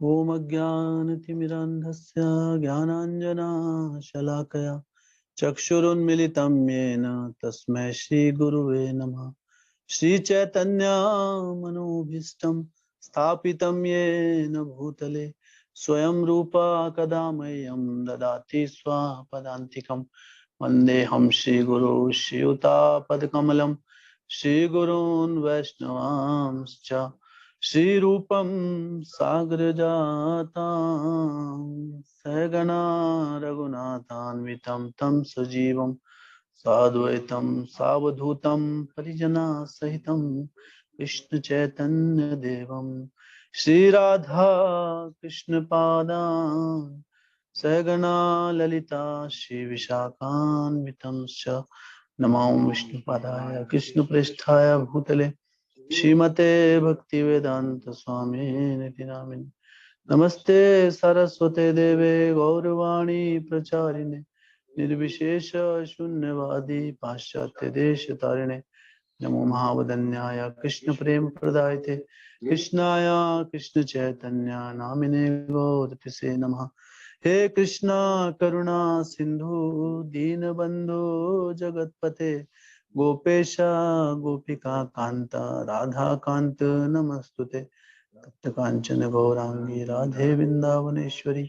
ओम अज्ञानतिमिरान्धस्य ज्ञानाञ्जनशलाकया चक्षुरुन्मिलितं येन तस्मै श्रीगुरुवे नमः। श्रीचैतन्यमनोभीष्टं स्थापितं येन भूतले स्वयं रूपा कदा मह्यं ददाति स्वपदान्तिकं। वन्देऽहं श्रीगुरो श्रीयुतापदकमलं श्रीगुरून् वैष्णवांश्च श्रीरूपं साग्रजातां सहगणा रघुनाथान्वितं तं सजीवं साद्वैतं सावधूतं परिजनसहितं कृष्ण चैतन्य देवं श्रीराधा कृष्ण पादान् सहगणा ललिता श्री विशाखान्वितं च नमो विष्णुपादाय कृष्णप्रेष्ठाय भूतले श्रीमते भक्तिवेदांत स्वामी निति नामिने नमस्ते सरस्वते देवे गौरवाणी प्रचारिणे निर्विशेष शून्यवादी पाश्चात्य देश तारिणे नमो महावदन्याय कृष्ण प्रेम प्रदायते कृष्णाय कृष्ण चैतन्य नामिने गौरतिसे नमः। हे कृष्णा करुणा सिंधु दीनबंधु जगतपते गोपेश गोपिका कांत राधा कांत नमस्तुते तप्त कांचन गौरांगी राधे वृंदावनेश्वरी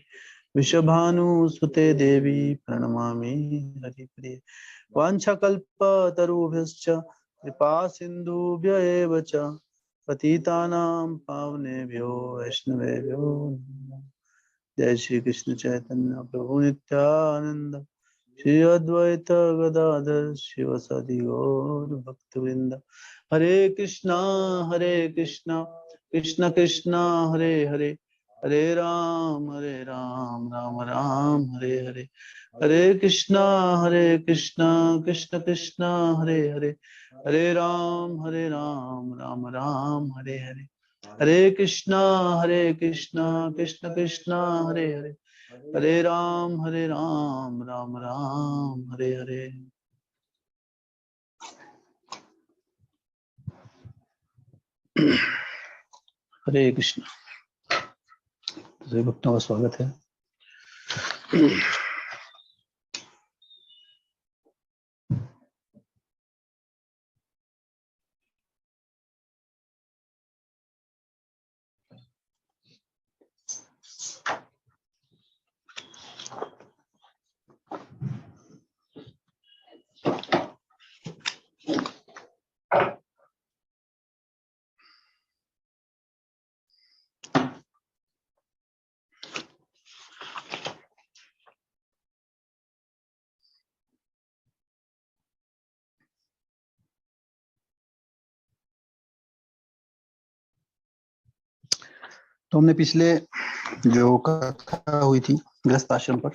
विश्वभानुसुते देवी प्रणमामि हरिप्रिये। वाञ्छाकल्पतरुभ्यश्च कृपा सिन्धुभ्य एव च पतितानां पावनेभ्यो वैष्णवेभ्यो नमः। जय श्री कृष्ण चैतन्य प्रभु नित्यानंद श्री अद्वैत गदाधर शिवसदि गौर भक्तवृंद। हरे कृष्णा कृष्ण कृष्ण हरे हरे हरे राम राम राम हरे हरे। हरे कृष्णा कृष्ण कृष्ण हरे हरे हरे राम राम राम हरे हरे। हरे कृष्णा कृष्ण कृष्ण हरे हरे हरे राम राम राम हरे हरे। हरे कृष्ण। सभी भक्तों का स्वागत है। तो हमने पिछले जो कथा हुई थी गृहस्थ आश्रम पर,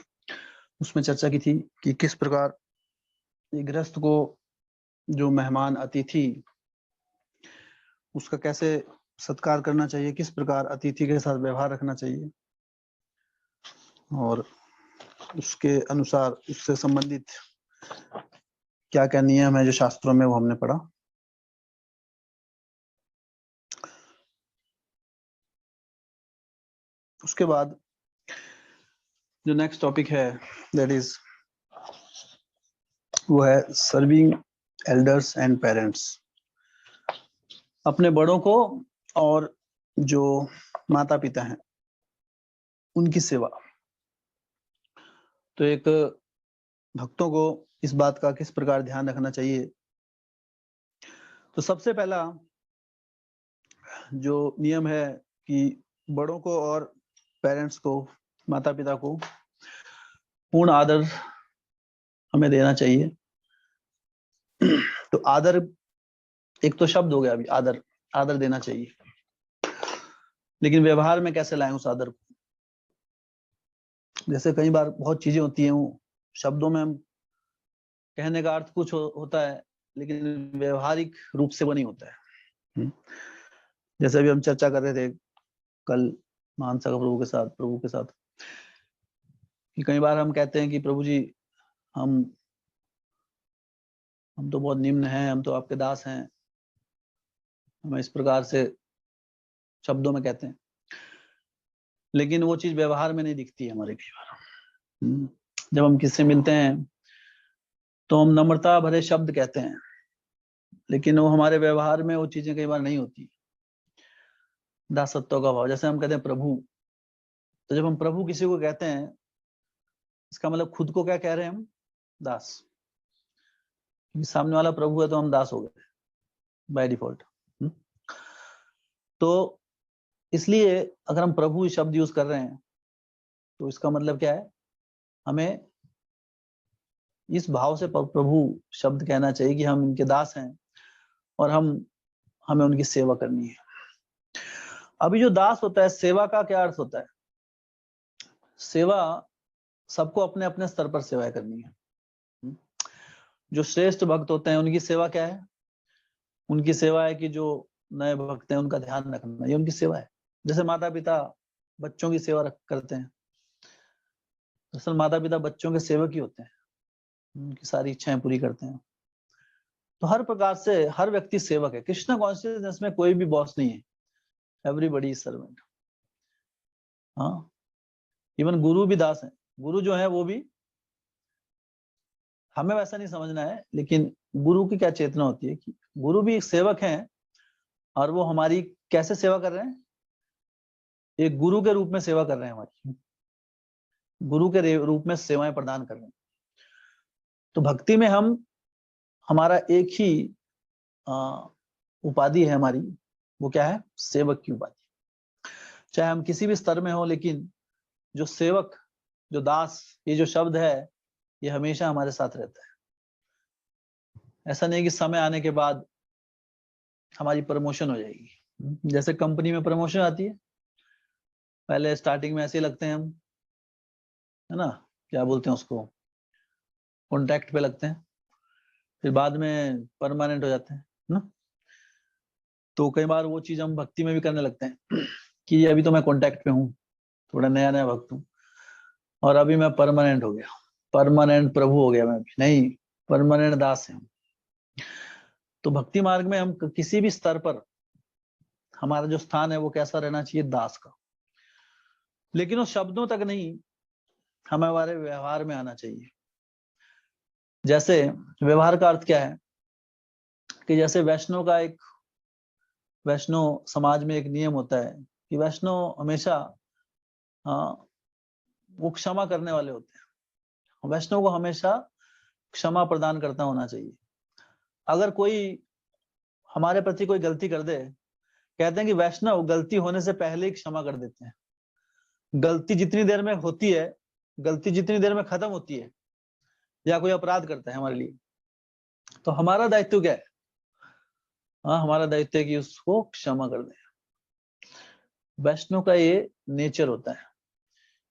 उसमें चर्चा की थी कि किस प्रकार गृहस्थ को जो मेहमान अतिथि उसका कैसे सत्कार करना चाहिए, किस प्रकार अतिथि के साथ व्यवहार रखना चाहिए और उसके अनुसार उससे संबंधित क्या क्या नियम है जो शास्त्रों में, वो हमने पढ़ा। उसके बाद जो नेक्स्ट टॉपिक है दैट इज वो है सर्विंग एल्डर्स एंड पेरेंट्स। अपने बड़ों को और जो माता पिता हैं उनकी सेवा। तो एक भक्तों को इस बात का किस प्रकार ध्यान रखना चाहिए। तो सबसे पहला जो नियम है कि बड़ों को और पेरेंट्स को, माता पिता को पूर्ण आदर हमें देना चाहिए। तो आदर एक तो शब्द हो गया, अभी आदर आदर देना चाहिए, लेकिन व्यवहार में कैसे लाएं उस आदर को। जैसे कई बार बहुत चीजें होती हैं, वो शब्दों में हम कहने का अर्थ कुछ होता है, लेकिन व्यवहारिक रूप से वो नहीं होता है। जैसे अभी हम चर्चा कर रहे थे कल मानसा प्रभु के साथ कि कई बार हम कहते हैं कि प्रभु जी हम तो बहुत निम्न हैं, हम तो आपके दास हैं, हमें इस प्रकार से शब्दों में कहते हैं। लेकिन वो चीज व्यवहार में नहीं दिखती है हमारे कई बार। जब हम किससे मिलते हैं तो हम नम्रता भरे शब्द कहते हैं, लेकिन वो हमारे व्यवहार में वो चीजें कई बार नहीं होती। दासत्व का भाव, जैसे हम कहते हैं प्रभु, तो जब हम प्रभु किसी को कहते हैं, इसका मतलब खुद को क्या कह रहे हैं हम? दास। क्योंकि सामने वाला प्रभु है तो हम दास हो गए बाय डिफॉल्ट। तो इसलिए अगर हम प्रभु शब्द यूज कर रहे हैं तो इसका मतलब क्या है? हमें इस भाव से प्रभु शब्द कहना चाहिए कि हम इनके दास हैं और हमें उनकी सेवा करनी है। अभी जो दास होता है, सेवा का क्या अर्थ होता है? सेवा सबको अपने अपने स्तर पर सेवा करनी है। जो श्रेष्ठ भक्त होते हैं उनकी सेवा क्या है? उनकी सेवा है कि जो नए भक्त हैं उनका ध्यान रखना, ये उनकी सेवा है। जैसे माता पिता बच्चों की सेवा करते हैं, दरअसल माता पिता बच्चों के सेवक ही होते हैं, उनकी सारी इच्छाएं पूरी करते हैं। तो हर प्रकार से हर व्यक्ति सेवक है। कृष्ण कॉन्शियसनेस में कोई भी बॉस नहीं है, एवरीबॉडी इज सर्वेंट। हाँ, इवन गुरु भी दास है। गुरु जो है वो भी, हमें वैसा नहीं समझना है, लेकिन गुरु की क्या चेतना होती है कि गुरु भी एक सेवक हैं और वो हमारी कैसे सेवा कर रहे हैं? एक गुरु के रूप में सेवा कर रहे हैं, हमारी गुरु के रूप में सेवाएं प्रदान कर रहे हैं। तो भक्ति में हमारा एक ही उपाधि है हमारी, वो क्या है? सेवक की उपाधि। चाहे हम किसी भी स्तर में हो, लेकिन जो सेवक, जो दास, ये जो शब्द है ये हमेशा हमारे साथ रहता है। ऐसा नहीं कि समय आने के बाद हमारी प्रमोशन हो जाएगी। जैसे कंपनी में प्रमोशन आती है, पहले स्टार्टिंग में ऐसे लगते हैं हम, है ना, क्या बोलते हैं उसको, कॉन्ट्रैक्ट पे लगते हैं, फिर बाद में परमानेंट हो जाते हैं ना। तो कई बार वो चीज हम भक्ति में भी करने लगते हैं कि अभी तो मैं कॉन्ट्रैक्ट पे हूँ, थोड़ा नया नया भक्त हूँ, और अभी मैं परमानेंट हो गया, परमानेंट प्रभु हो गया मैं अभी नहीं, परमानेंट दास है। तो भक्ति मार्ग में हम किसी भी स्तर पर हमारा जो स्थान है वो कैसा रहना चाहिए? दास का। लेकिन वो शब्दों तक नहीं, हमारे व्यवहार में आना चाहिए। जैसे व्यवहार का अर्थ क्या है कि जैसे वैष्णव समाज में एक नियम होता है कि वैष्णव हमेशा वो क्षमा करने वाले होते हैं। वैष्णव को हमेशा क्षमा प्रदान करता होना चाहिए। अगर कोई हमारे प्रति कोई गलती कर दे, कहते हैं कि वैष्णव गलती होने से पहले ही क्षमा कर देते हैं। गलती जितनी देर में होती है, गलती जितनी देर में खत्म होती है, या कोई अपराध करता है हमारे लिए, तो हमारा दायित्व क्या है? हाँ, हमारा दायित्व है कि उसको क्षमा कर दें। वैष्णव का ये नेचर होता है,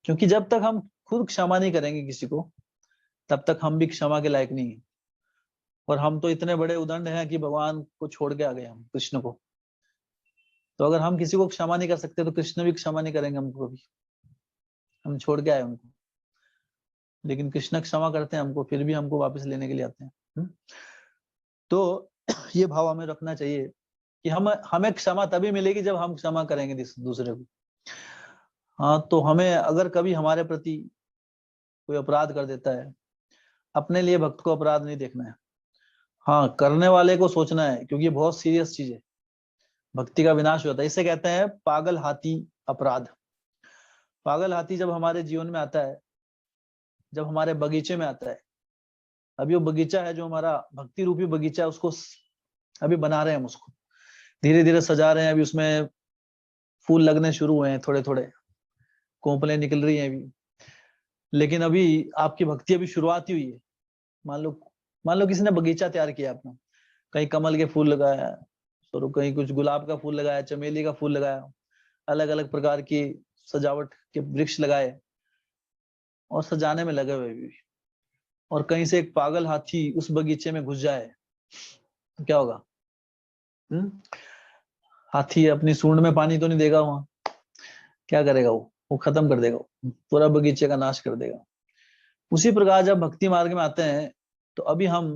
क्योंकि जब तक हम खुद क्षमा नहीं करेंगे किसी को, तब तक हम भी क्षमा के लायक नहीं है। और हम तो इतने बड़े उदंड हैं कि भगवान को छोड़ के आ गए हम, कृष्ण को। तो अगर हम किसी को क्षमा नहीं कर सकते तो कृष्ण भी क्षमा नहीं करेंगे हमको भी, हम छोड़ के आए उनको। लेकिन कृष्ण क्षमा करते हैं हमको, फिर भी हमको वापस लेने के लिए आते हैं। तो ये भाव हमें रखना चाहिए कि हमें क्षमा तभी मिलेगी जब हम क्षमा करेंगे दूसरे को। हाँ, तो हमें अगर कभी हमारे प्रति कोई अपराध कर देता है, अपने लिए भक्त को अपराध नहीं देखना है, हाँ करने वाले को सोचना है, क्योंकि ये बहुत सीरियस चीज है। भक्ति का विनाश होता है, इसे कहते हैं पागल हाथी अपराध। पागल हाथी जब हमारे जीवन में आता है, जब हमारे बगीचे में आता है, अभी वो बगीचा है जो हमारा भक्ति रूपी बगीचा है, उसको अभी बना रहे हैं हम, उसको धीरे धीरे सजा रहे हैं। अभी उसमें फूल लगने शुरू हुए हैं, थोड़े थोड़े कोंपलें निकल रही हैं अभी। लेकिन अभी आपकी भक्ति अभी शुरुआत ही हुई है। मान लो किसी ने बगीचा तैयार किया अपना, कहीं कमल के फूल लगाया, और कहीं कुछ गुलाब का फूल लगाया, चमेली का फूल लगाया, अलग अलग प्रकार की सजावट के वृक्ष लगाए और सजाने में लगे हुए भी। और कहीं से एक पागल हाथी उस बगीचे में घुस जाए तो क्या होगा? हाथी अपनी सूंड में पानी तो नहीं देगा वहां, क्या करेगा? वो खत्म कर देगा, पूरा बगीचे का नाश कर देगा। उसी प्रकार जब भक्ति मार्ग में आते हैं तो अभी हम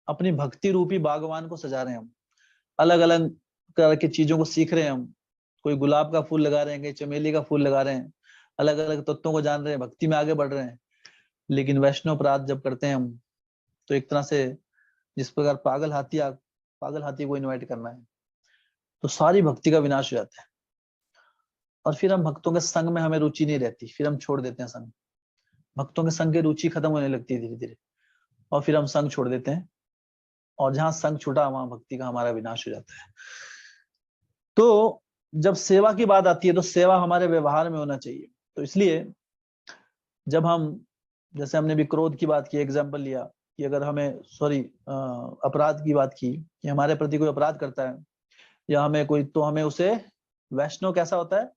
अपनी भक्ति रूपी बागवान को सजा रहे हैं। हम अलग अलग तरह की चीजों को सीख रहे हैं हम, कोई गुलाब का फूल लगा रहे हैं, कोई चमेली का फूल लगा रहे हैं, अलग अलग तत्वों को जान रहे हैं, भक्ति में आगे बढ़ रहे हैं। लेकिन वैष्णव अपराध जब करते हैं हम, तो एक तरह से जिस प्रकार पागल हाथी को इन्वाइट करना है, तो सारी भक्ति का विनाश हो जाता है। और फिर हम भक्तों के संग में हमें रुचि नहीं रहती, फिर हम छोड़ देते हैं संग। भक्तों के संग की रुचि खत्म होने लगती है धीरे धीरे, और फिर हम संग छोड़ देते हैं, और जहां संग छूटा वहां भक्ति का हमारा विनाश हो जाता है। तो जब सेवा की बात आती है तो सेवा हमारे व्यवहार में होना चाहिए। तो इसलिए जब हम, जैसे हमने भी क्रोध की बात की, एग्जाम्पल लिया कि अगर हमें अपराध की बात की कि हमारे प्रति कोई अपराध करता है या हमें कोई, तो हमें उसे, वैष्णव कैसा होता है,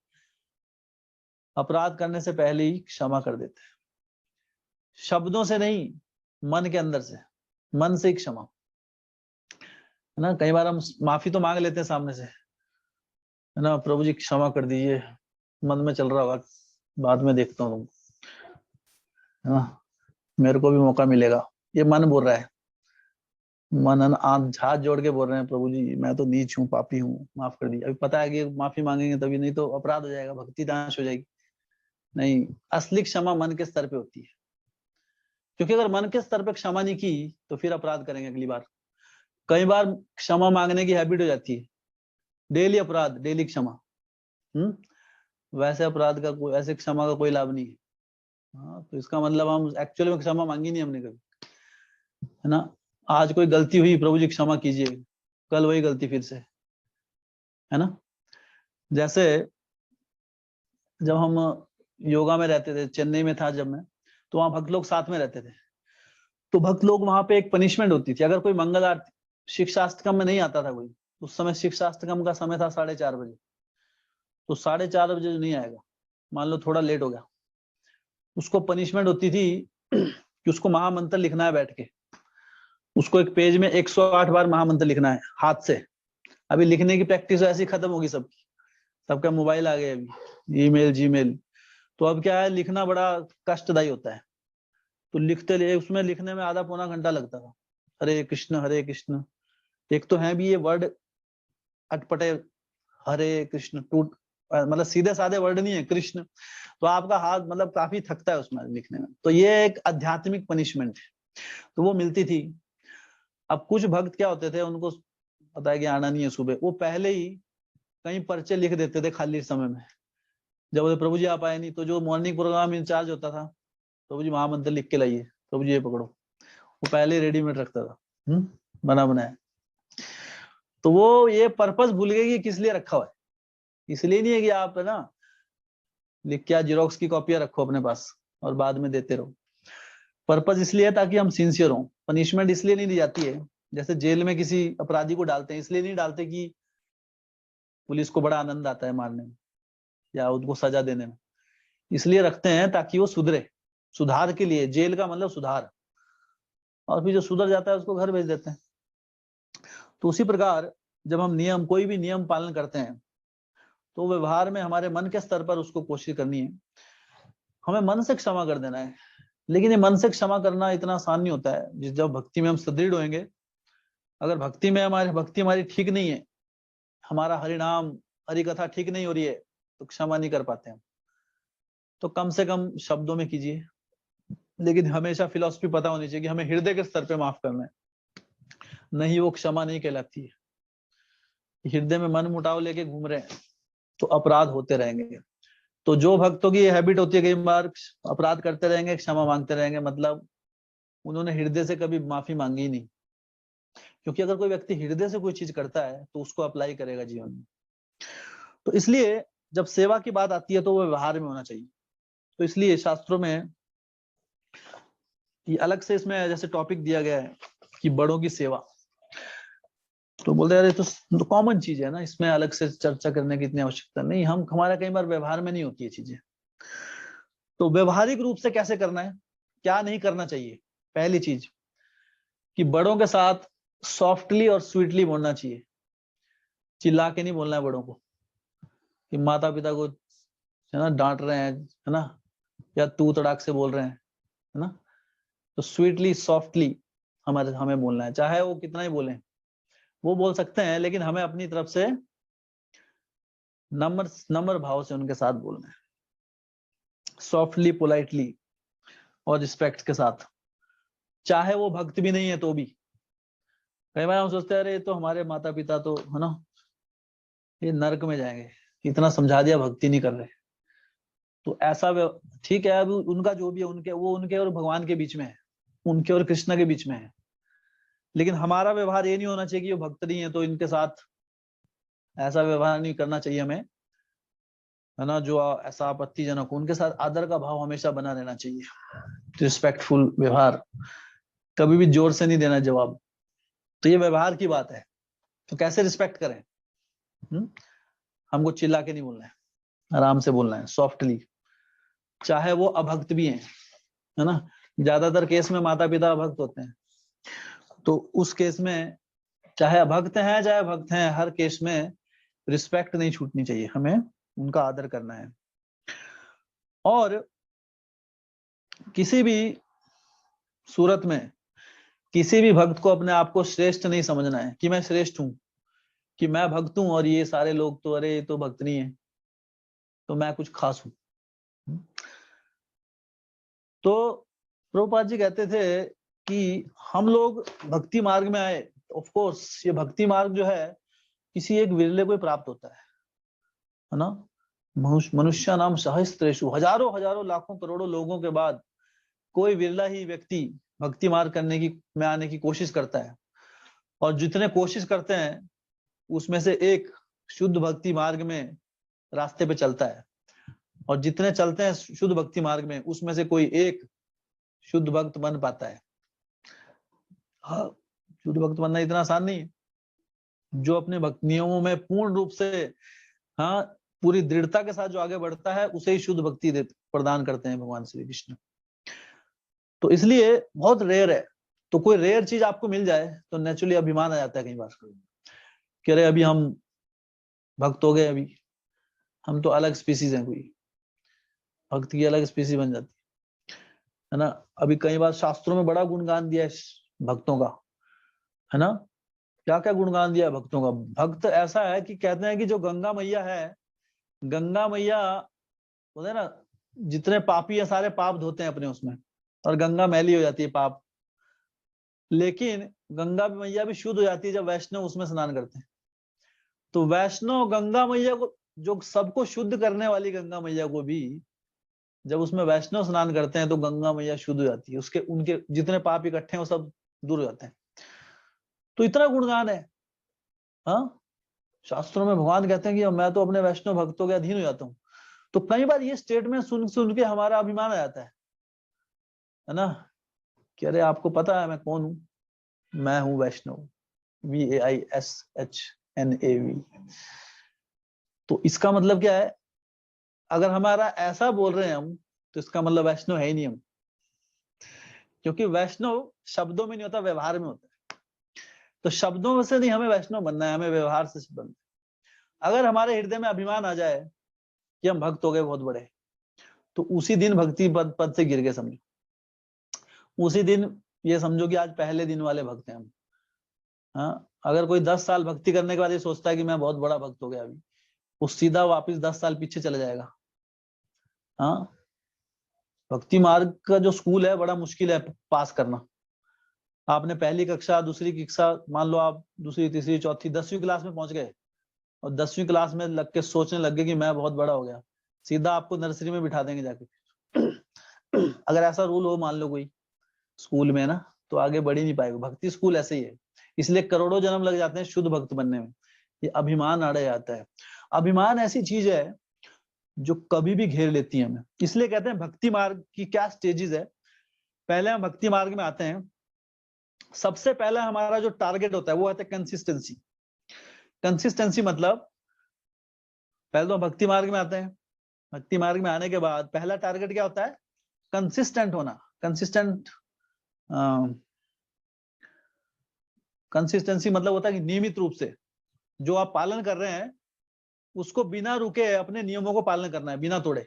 अपराध करने से पहले ही क्षमा कर देते हैं, शब्दों से नहीं, मन के अंदर से, मन से ही क्षमा, है ना। कई बार हम माफी तो मांग लेते हैं सामने से, है ना, प्रभु जी क्षमा कर दीजिए, मन में चल रहा होगा बाद में देखता हूँ, है ना, मेरे को भी मौका मिलेगा, ये मन बोल रहा है। मन हाथ जोड़ के बोल रहे हैं, प्रभु जी मैं तो नीच हूँ, पापी हूँ, माफ कर दीजिए। अभी पता है कि माफी मांगेंगे तभी, नहीं तो अपराध हो जाएगा, भक्ति नाश हो जाएगी। नहीं, असली क्षमा मन के स्तर पे होती है, क्योंकि अगर मन के स्तर पे क्षमा नहीं की तो फिर अपराध करेंगे अगली बार। कई बार क्षमा मांगने की हैबिट हो जाती है, डेली अपराध, डेली क्षमा। वैसे अपराध का कोई, ऐसे क्षमा का कोई लाभ नहीं है। हाँ, तो इसका मतलब हम एक्चुअली में क्षमा मांगी नहीं हमने कभी, है ना। आज कोई गलती हुई, प्रभु जी क्षमा कीजिए, कल वही गलती फिर से, है ना। जैसे जब हम योगा में रहते थे, चेन्नई में था जब मैं, तो वहां भक्त लोग साथ में रहते थे। तो भक्त लोग वहां पे एक पनिशमेंट होती थी, अगर कोई मंगल आरती, शिक्षाष्टकम में नहीं आता था कोई, उस समय शिक्षाष्टकम का समय था 4:30 बजे, तो 4:30 बजे जो नहीं आएगा, मान लो थोड़ा लेट हो गया, उसको पनिशमेंट होती थी कि उसको महामंत्र लिखना है बैठ के, उसको एक पेज में 108 बार महामंत्र लिखना है हाथ से। अभी लिखने की प्रैक्टिस ऐसी खत्म होगी सबकी, सबका मोबाइल आ गया, अभी ईमेल, जीमेल, तो अब क्या है, लिखना बड़ा कष्टदायी होता है। तो उसमें लिखने में आधा पौना घंटा लगता था, हरे कृष्ण हरे कृष्ण। एक तो है भी ये वर्ड अटपटे, हरे कृष्ण, टूट, मतलब सीधे साधे वर्ड नहीं है कृष्ण, तो आपका हाथ मतलब काफी थकता है उसमें लिखने में। तो ये एक आध्यात्मिक पनिशमेंट है, तो वो मिलती थी। अब कुछ भक्त क्या होते थे, उनको पता है कि आना नहीं है सुबह, वो पहले ही कहीं पर्चे लिख देते थे खाली समय में। जब बोले प्रभु जी आप आए नहीं, तो जो मॉर्निंग प्रोग्राम इंचार्ज होता था, प्रभु जी महामंत्र लिख के लाइए, प्रभु जी ये पकड़ो, वो पहले रेडीमेड रखता था, बना बनाया। तो वो ये पर्पस भूल गए कि किस लिए रखा हुआ है। इसलिए नहीं है कि आप, है ना, लिख के जेरोक्स की कॉपियां रखो अपने पास और बाद में देते रहो। पर्पस इसलिए है ताकि हम सिंसियर हों। पनिशमेंट इसलिए नहीं दी जाती है, जैसे जेल में किसी अपराधी को डालते हैं, इसलिए नहीं डालते कि पुलिस को बड़ा आनंद आता है मारने में या उनको सजा देने में, इसलिए रखते हैं ताकि वो सुधरे, सुधार के लिए। जेल का मतलब सुधार, और फिर जो सुधर जाता है उसको घर भेज देते हैं। तो उसी प्रकार जब हम नियम, कोई भी नियम पालन करते हैं, तो व्यवहार में हमारे मन के स्तर पर उसको कोशिश करनी है, हमें मन से क्षमा कर देना है। लेकिन ये मन से क्षमा करना इतना आसान नहीं होता है। जब भक्ति में हम सुदृढ़ होंगे, अगर भक्ति हमारी ठीक नहीं है, हमारा हरिनाम हरि कथा ठीक नहीं हो रही है, तो क्षमा नहीं कर पाते हम। तो कम से कम शब्दों में कीजिए, लेकिन हमेशा फिलॉसफी पता होनी चाहिए कि हमें हृदय के स्तर पे माफ करना है, नहीं वो क्षमा नहीं कहलाती है। हृदय में मन मुटाव लेके घूम रहे हैं तो अपराध होते रहेंगे। तो जो भक्तों की हैबिट होती है कई बार अपराध करते रहेंगे, क्षमा मांगते रहेंगे, मतलब उन्होंने हृदय से कभी माफी मांगी ही नहीं। क्योंकि अगर कोई व्यक्ति हृदय से कोई चीज करता है तो उसको अप्लाई करेगा जीवन में। तो इसलिए जब सेवा की बात आती है तो वो व्यवहार में होना चाहिए। तो इसलिए शास्त्रों में ये अलग से इसमें जैसे टॉपिक दिया गया है कि बड़ों की सेवा, तो बोलते यार ये तो कॉमन चीज है ना, इसमें अलग से चर्चा करने की इतनी आवश्यकता नहीं। हमारा कई बार व्यवहार में नहीं होती है चीजें। तो व्यवहारिक रूप से कैसे करना है, क्या नहीं करना चाहिए। पहली चीज कि बड़ों के साथ सॉफ्टली और स्वीटली बोलना चाहिए, चिल्ला के नहीं बोलना है बड़ों को, कि माता पिता को, है ना, डांट रहे हैं, है ना, या तू तड़ाक से बोल रहे हैं, है ना। तो स्वीटली सॉफ्टली हमें बोलना है, चाहे वो कितना ही बोले, वो बोल सकते हैं, लेकिन हमें अपनी तरफ से नम्र नम्र भाव से उनके साथ बोलना है, सॉफ्टली, पोलाइटली और रिस्पेक्ट के साथ, चाहे वो भक्त भी नहीं है तो भी। कई बार हम सोचते हैं अरे तो हमारे माता पिता तो है ना, ये नरक में जाएंगे, इतना समझा दिया भक्ति नहीं कर रहे। तो ऐसा ठीक है, अब उनका जो भी है, उनके और भगवान के बीच में है, उनके और कृष्ण के बीच में है। लेकिन हमारा व्यवहार ये नहीं होना चाहिए कि ये भक्त नहीं है तो इनके साथ ऐसा व्यवहार नहीं करना चाहिए हमें, है ना, जो ऐसा आपत्तिजनक हो। उनके साथ आदर का भाव हमेशा बना रहना चाहिए, रिस्पेक्टफुल व्यवहार, कभी भी जोर से नहीं देना जवाब। तो ये व्यवहार की बात है। तो कैसे रिस्पेक्ट करें? हमको चिल्ला के नहीं बोलना है, आराम से बोलना है, सॉफ्टली, चाहे वो अभक्त भी हैं, है ना। ज्यादातर केस में माता पिता अभक्त होते हैं, तो उस केस में चाहे अभक्त हैं चाहे भक्त हैं, हर केस में रिस्पेक्ट नहीं छूटनी चाहिए, हमें उनका आदर करना है। और किसी भी सूरत में किसी भी भक्त को अपने आप को श्रेष्ठ नहीं समझना है कि मैं श्रेष्ठ हूं, कि मैं भक्त हूं और ये सारे लोग तो अरे तो भक्त नहीं है, तो मैं कुछ खास हूं। तो प्रभुपाद जी कहते थे कि हम लोग भक्ति मार्ग में आए, ऑफ कोर्स ये भक्ति मार्ग जो है किसी एक विरले को ही प्राप्त होता है ना। मनुष्य नाम सहस्त्रेषु, हजारों हजारों लाखों करोड़ों लोगों के बाद कोई विरला ही व्यक्ति भक्ति मार्ग करने की में आने की कोशिश करता है। और जितने कोशिश करते हैं उसमें से एक शुद्ध भक्ति मार्ग में रास्ते पे चलता है, और जितने चलते हैं शुद्ध भक्ति मार्ग में उसमें से कोई एक शुद्ध भक्त बन पाता है। हाँ, शुद्ध भक्त बनना इतना आसान नहीं है। जो अपने भक्त नियमों में पूर्ण रूप से, हाँ, पूरी दृढ़ता के साथ जो आगे बढ़ता है उसे ही शुद्ध भक्ति प्रदान करते हैं भगवान श्री कृष्ण। तो इसलिए बहुत रेयर है। तो कोई रेयर चीज आपको मिल जाए तो नेचुरली अभिमान आ जाता है कई बार कि अरे अभी हम भक्त हो गए, अभी हम तो अलग स्पीसीज हैं, कोई भक्त की अलग स्पीसीज बन जाती है ना। अभी कई बार शास्त्रों में बड़ा गुणगान दिया है भक्तों का, है ना। क्या क्या गुणगान दिया है भक्तों का। भक्त ऐसा है कि कहते हैं कि जो गंगा मैया है, गंगा मैया बोलते हैं ना, जितने पापी है सारे पाप धोते हैं अपने उसमें, और गंगा मैली हो जाती है पाप। लेकिन गंगा मैया भी शुद्ध हो जाती है जब वैष्णव उसमें स्नान करते हैं। तो वैष्णव गंगा मैया को, जो सबको शुद्ध करने वाली गंगा मैया को भी जब उसमें वैष्णव स्नान करते हैं तो गंगा मैया शुद्ध हो जाती है, उसके उनके जितने पाप इकट्ठे हैं वो सब दूर हो जाते हैं। तो इतना गुणगान है। हाँ, शास्त्रों में भगवान कहते हैं कि मैं तो अपने वैष्णव भक्तों के अधीन हो जाता हूँ। तो कई बार ये स्टेटमेंट सुन के हमारा अभिमान आ जाता है ना, कि अरे आपको पता है मैं कौन हूँ, मैं हूँ वैष्णव, VAISHNAV। तो इसका मतलब क्या है? अगर हमारा ऐसा बोल रहे हैं हम, तो इसका मतलब वैष्णव है ही नहीं हम। क्योंकि वैष्णव शब्दों में नहीं होता, व्यवहार में होता है। तो शब्दों से नहीं हमें वैष्णव बनना है, हमें व्यवहार से बनना है। अगर हमारे हृदय में अभिमान आ जाए कि हम भक्त हो गए बहुत बड़े, तो उसी दिन भक्ति पद से गिर गए समझो। उसी दिन ये समझो कि आज पहले दिन वाले भक्त हैं हम। हाँ, अगर कोई 10 साल भक्ति करने के बाद ये सोचता है कि मैं बहुत बड़ा भक्त हो गया अभी, वो सीधा वापस 10 साल पीछे चले जाएगा। हाँ, भक्ति मार्ग का जो स्कूल है बड़ा मुश्किल है पास करना। आपने पहली कक्षा, दूसरी कक्षा, मान लो आप दूसरी, तीसरी, चौथी, 10वीं क्लास में पहुंच गए और 10वीं क्लास में लग के सोचने लग गए कि मैं बहुत बड़ा हो गया, सीधा आपको नर्सरी में बिठा देंगे जाके। अगर ऐसा रूल हो मान लो कोई स्कूल में ना, तो आगे बढ़ ही नहीं पाएगा। भक्ति स्कूल ऐसे ही है, इसलिए करोड़ों जन्म लग जाते हैं शुद्ध भक्त बनने में। ये अभिमान अड़े जाता है। अभिमान ऐसी चीज है जो कभी भी घेर लेती है हमें। इसलिए कहते हैं भक्ति मार्ग की क्या स्टेजेस है। पहले हम भक्ति मार्ग में आते हैं, सबसे पहला हमारा जो टारगेट होता है वो होता है कंसिस्टेंसी। कंसिस्टेंसी मतलब पहले तो भक्ति मार्ग में आते हैं, भक्ति मार्ग में आने के बाद पहला टारगेट क्या होता है? कंसिस्टेंट होना। कंसिस्टेंसी मतलब होता है कि नियमित रूप से जो आप पालन कर रहे हैं उसको बिना रुके अपने नियमों को पालन करना है, बिना तोड़े।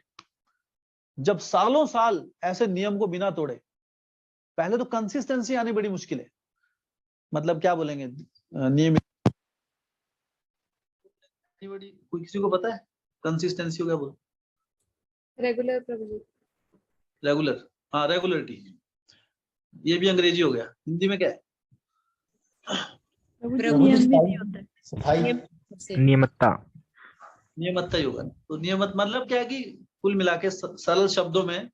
जब सालों साल ऐसे नियम को बिना तोड़े, पहले तो कंसिस्टेंसी आनी बड़ी मुश्किल है। मतलब क्या बोलेंगे, नियमित Anybody? कोई किसी को पता है कंसिस्टेंसी हो क्या बोल? रेगुलर प्रभु जी। रेगुलर, हाँ रेगुलरिटी, ये भी अंग्रेजी हो गया, हिंदी में क्या है? नियमितता। नियमितता ही होगा। तो नियमित मतलब क्या है कि कुल मिला के सरल शब्दों में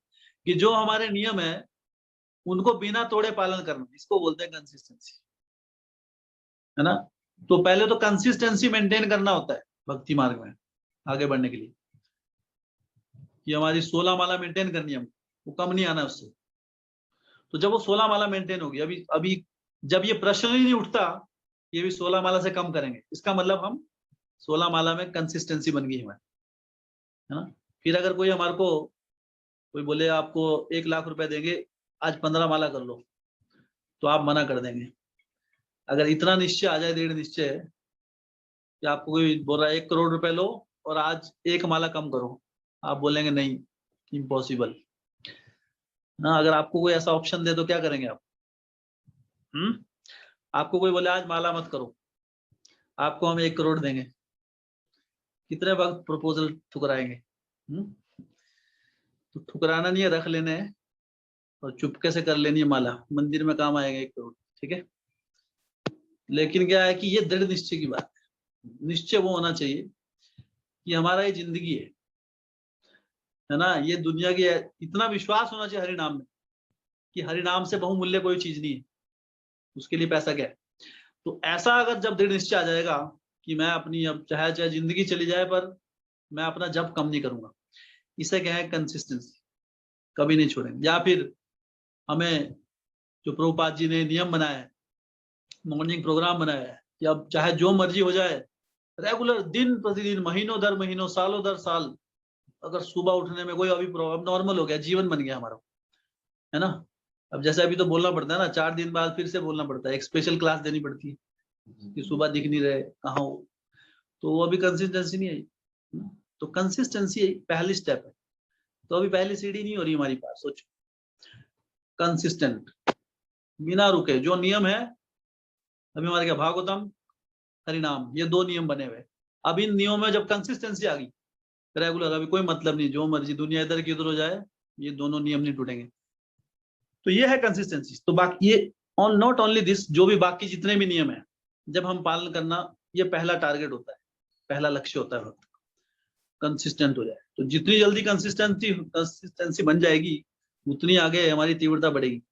कि जो हमारे नियम है उनको बिना तोड़े पालन करना, इसको बोलते हैं कंसिस्टेंसी, है ना। तो पहले तो कंसिस्टेंसी मेंटेन करना होता है भक्ति मार्ग में आगे बढ़ने के लिए, कि हमारी 16 माला मेंटेन करनी है, वो कम नहीं आना उससे। तो जब वो 16 माला मेंटेन होगी, अभी अभी जब ये प्रश्न ही नहीं उठता ये भी 16 माला से कम करेंगे, इसका मतलब हम 16 माला में कंसिस्टेंसी बन गई हमारी, है ना। फिर अगर कोई हमारे को कोई बोले आपको 1 लाख रुपए देंगे, आज 15 माला कर लो, तो आप मना कर देंगे। अगर इतना निश्चय आ जाए, दृढ़ निश्चय कि आपको कोई बोल रहा है 1 करोड़ रुपए लो और आज 1 माला कम करो, आप बोलेंगे नहीं, इम्पॉसिबल ना। अगर आपको कोई ऐसा ऑप्शन दे तो क्या करेंगे आप? आपको कोई बोले आज माला मत करो, आपको हम 1 करोड़ देंगे, कितने वक्त प्रपोजल ठुकराएंगे? तो ठुकराना नहीं है, रख लेने हैं और चुपके से कर लेनी है माला, मंदिर में काम आएगा 1 करोड़, ठीक है। लेकिन क्या है कि ये दृढ़ निश्चय की बात है। निश्चय वो होना चाहिए कि हमारा ये जिंदगी है ना, ये दुनिया की है, इतना विश्वास होना चाहिए हरि नाम में कि हरि नाम से बहुमूल्य कोई चीज नहीं है, उसके लिए पैसा क्या है। तो ऐसा अगर जब दृढ़ निश्चय आ जाएगा कि मैं अपनी, अब चाहे चाहे जिंदगी चली जाए पर मैं अपना जप कम नहीं करूंगा, इसे क्या है कंसिस्टेंसी, कभी नहीं छोड़ेंगे। या फिर हमें जो प्रभुपाद जी ने नियम बनाया है, मॉर्निंग प्रोग्राम बनाया है कि अब चाहे जो मर्जी हो जाए, रेगुलर दिन प्रतिदिन, महीनों दर महीनों, सालों दर साल, अगर सुबह उठने में कोई अभी प्रॉब्लम, नॉर्मल हो गया, जीवन बन गया हमारा, है ना। अब जैसे अभी तो बोलना पड़ता है ना, 4 दिन बाद फिर से बोलना पड़ता है, एक स्पेशल क्लास देनी पड़ती है कि सुबह दिख नहीं रहे कहाँ हो, तो वो अभी कंसिस्टेंसी नहीं आई। तो कंसिस्टेंसी पहली स्टेप है। तो अभी पहली सीढ़ी नहीं हो रही हमारी पास, सोचो, कंसिस्टेंट बिना रुके जो नियम है, अभी हमारे क्या भागवतम हरिनाम, ये 2 नियम बने हुए। अब इन नियमों में जब कंसिस्टेंसी आ गई रेगुलर, अभी कोई मतलब नहीं, जो मर्जी दुनिया इधर की उधर हो जाए, ये दोनों नियम नहीं टूटेंगे। तो ये है कंसिस्टेंसी। तो बाकी ये ऑन नॉट ओनली दिस, जो भी बाकी जितने भी नियम है जब हम पालन करना, ये पहला टारगेट होता है, पहला लक्ष्य होता है, कंसिस्टेंट हो जाए। तो जितनी जल्दी कंसिस्टेंसी बन जाएगी उतनी आगे हमारी तीव्रता बढ़ेगी।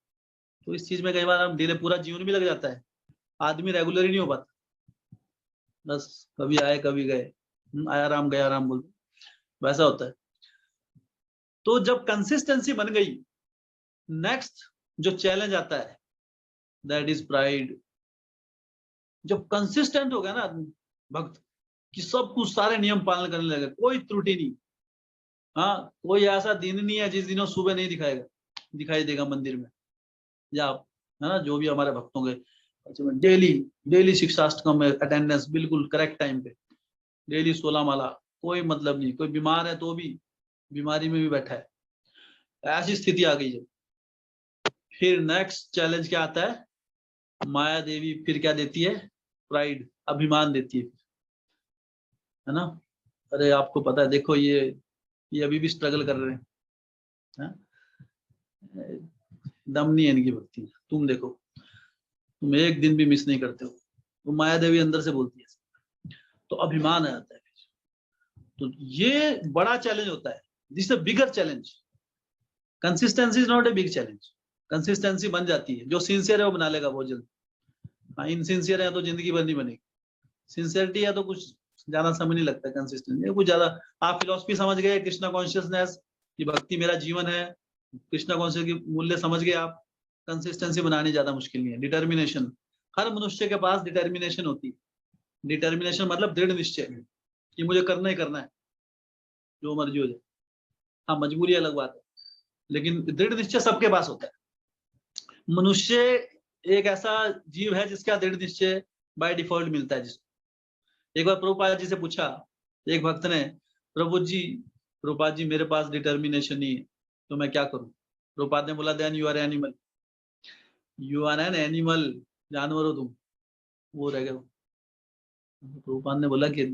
तो इस चीज में कई बार हम डिले, पूरा जीवन भी लग जाता है, आदमी रेगुलर ही नहीं हो पाता, बस कभी आए कभी गए, आया राम गया राम बोल, वैसा होता है। तो जब कंसिस्टेंसी बन गई, नेक्स्ट जो चैलेंज आता है दैट इज प्राइड। जब कंसिस्टेंट हो गया ना भक्त कि सब कुछ सारे नियम पालन करने लगे, कोई त्रुटि नहीं, हाँ कोई ऐसा दिन नहीं है जिस दिनों सुबह नहीं दिखाई देगा मंदिर में, या है ना, जो भी हमारे भक्तों के डेली शिक्षाष्टकम में अटेंडेंस बिल्कुल करेक्ट टाइम पे, डेली 16 माला, कोई मतलब नहीं, कोई बीमार है तो भी बीमारी में भी बैठा है, ऐसी स्थिति आ गई जब, फिर नेक्स्ट चैलेंज क्या आता है, माया देवी फिर क्या देती है, प्राइड, अभिमान देती है ना। अरे आपको पता है, देखो ये अभी भी स्ट्रगल कर रहे हैं, दम नहीं है इनकी भक्ति, तुम देखो तुम एक दिन भी मिस नहीं करते हो, तो माया देवी अंदर से बोलती है, तो अभिमान आता है। तो ये बड़ा चैलेंज होता है, this is a bigger challenge. Consistency is not a big challenge, consistency बन जाती है, जो सिंसियर है वो बना लेगा बहुत जल्द। हाँ इनसिंसियर है तो जिंदगी भर नहीं बनेगी, सिंसियरिटी है तो कुछ ज्यादा समय नहीं लगता, कंसिस्टेंसी कुछ ज्यादा। आप फिलोसफी समझ गए, कृष्णा कॉन्शियसनेस की भक्ति मेरा जीवन है, कृष्णा कॉन्शियस की मूल्य समझ गए आप, कंसिस्टेंसी बनानी ज्यादा मुश्किल नहीं है। डिटर्मिनेशन, हर मनुष्य के पास डिटर्मिनेशन होती है। डिटर्मिनेशन मतलब दृढ़ निश्चय कि मुझे करना ही करना है, जो मर्जी हो जाए। हाँ मजबूरी अलग बात है, लेकिन दृढ़ निश्चय सबके पास होता है। मनुष्य एक ऐसा जीव है जिसका दृढ़ निश्चय बाय डिफॉल्ट मिलता है जिसको। एक बार प्रभुपाद जी से पूछा एक भक्त ने, प्रभुपाद जी मेरे पास डिटर्मिनेशन नहीं है तो मैं क्या करूं? प्रभुपाद ने बोला then you are animal, you are an animal, जानवर हो तुम। वो रह गया। प्रभुपाद ने बोला कि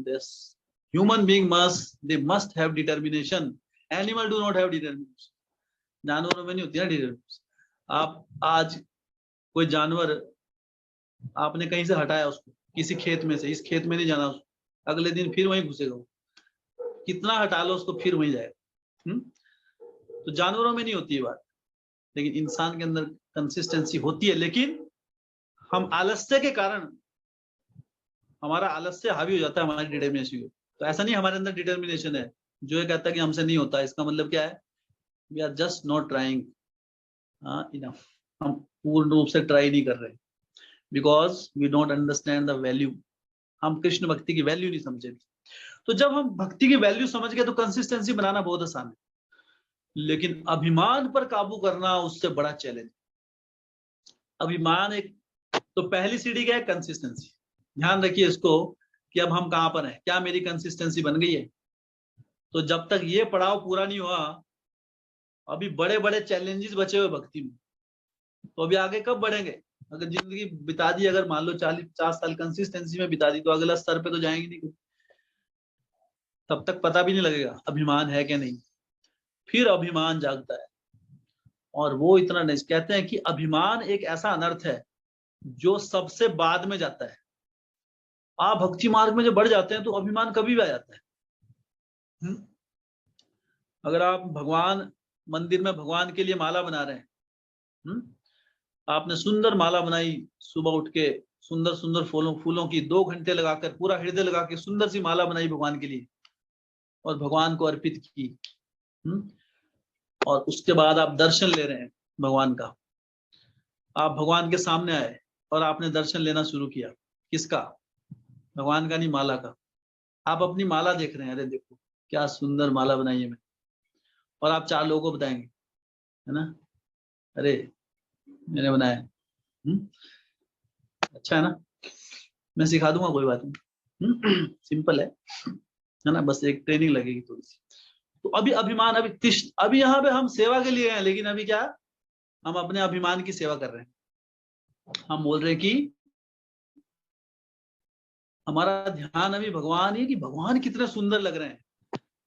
human being must have determination, animal do not have determination. जानवरों में नहीं होती ना डिटर्मिनेशन। आप आज कोई जानवर आपने कहीं से हटाया उसको, किसी खेत में से, इस खेत में नहीं जाना उसको, अगले दिन फिर वहीं घुसेगा वो, कितना हटा लो उसको फिर वहीं जाएगा। तो जानवरों में नहीं होती ये बात, लेकिन इंसान के अंदर कंसिस्टेंसी होती है। लेकिन हम आलस्य के कारण, हमारा आलस्य हावी हो जाता है हमारी डिटर्मिनेशन। तो ऐसा नहीं हमारे अंदर डिटर्मिनेशन है जो ये कहता है कि हमसे नहीं होता, इसका मतलब क्या है, we are just not trying enough. हम पूर्ण रूप से ट्राई नहीं कर रहे, because we don't understand the value. हम कृष्ण भक्ति की वैल्यू नहीं समझे। तो जब हम भक्ति की वैल्यू समझ गए तो कंसिस्टेंसी बनाना बहुत आसान है, लेकिन अभिमान पर काबू करना उससे बड़ा चैलेंज। अभिमान एक, तो पहली सीढ़ी क्या है, कंसिस्टेंसी। ध्यान रखिए इसको कि अब हम कहां पर हैं, क्या मेरी कंसिस्टेंसी बन गई है। तो जब तक ये पड़ाव पूरा नहीं हुआ, अभी बड़े बड़े चैलेंजेस बचे हुए भक्ति में, तो अभी आगे कब बढ़ेंगे। अगर जिंदगी बिता दी, अगर मान लो 40-50 साल कंसिस्टेंसी में बिता दी, तो अगला स्तर पे तो जाएंगे नहीं, तब तक पता भी नहीं लगेगा अभिमान है कि नहीं। फिर अभिमान जागता है, और वो इतना नहीं, कहते हैं कि अभिमान एक ऐसा अनर्थ है जो सबसे बाद में जाता है। आप भक्ति मार्ग में जब बढ़ जाते हैं तो अभिमान कभी भी आ जाता है। अगर आप भगवान मंदिर में भगवान के लिए माला बना रहे हैं, आपने सुंदर माला बनाई, सुबह उठ के सुंदर सुंदर फूलों की 2 घंटे लगाकर पूरा हृदय लगा के सुंदर सी माला बनाई भगवान के लिए और भगवान को अर्पित की, और उसके बाद आप दर्शन ले रहे हैं भगवान का। आप भगवान के सामने आए और आपने दर्शन लेना शुरू किया, किसका, भगवान का नहीं, माला का। आप अपनी माला देख रहे हैं, अरे देखो क्या सुंदर माला बनाई है मैंने, और आप 4 लोगों को बताएंगे, है ना, अरे मैंने बनाया, अच्छा है ना, मैं सिखा दूंगा, कोई बात नहीं, सिंपल है ना, बस एक ट्रेनिंग लगेगी थोड़ी सी। तो अभी अभिमान, अभी यहाँ पे हम सेवा के लिए हैं, लेकिन अभी क्या, हम अपने अभिमान की सेवा कर रहे हैं। हम बोल रहे हैं कि हमारा ध्यान अभी भगवान ही, कि भगवान कितने सुंदर लग रहे हैं।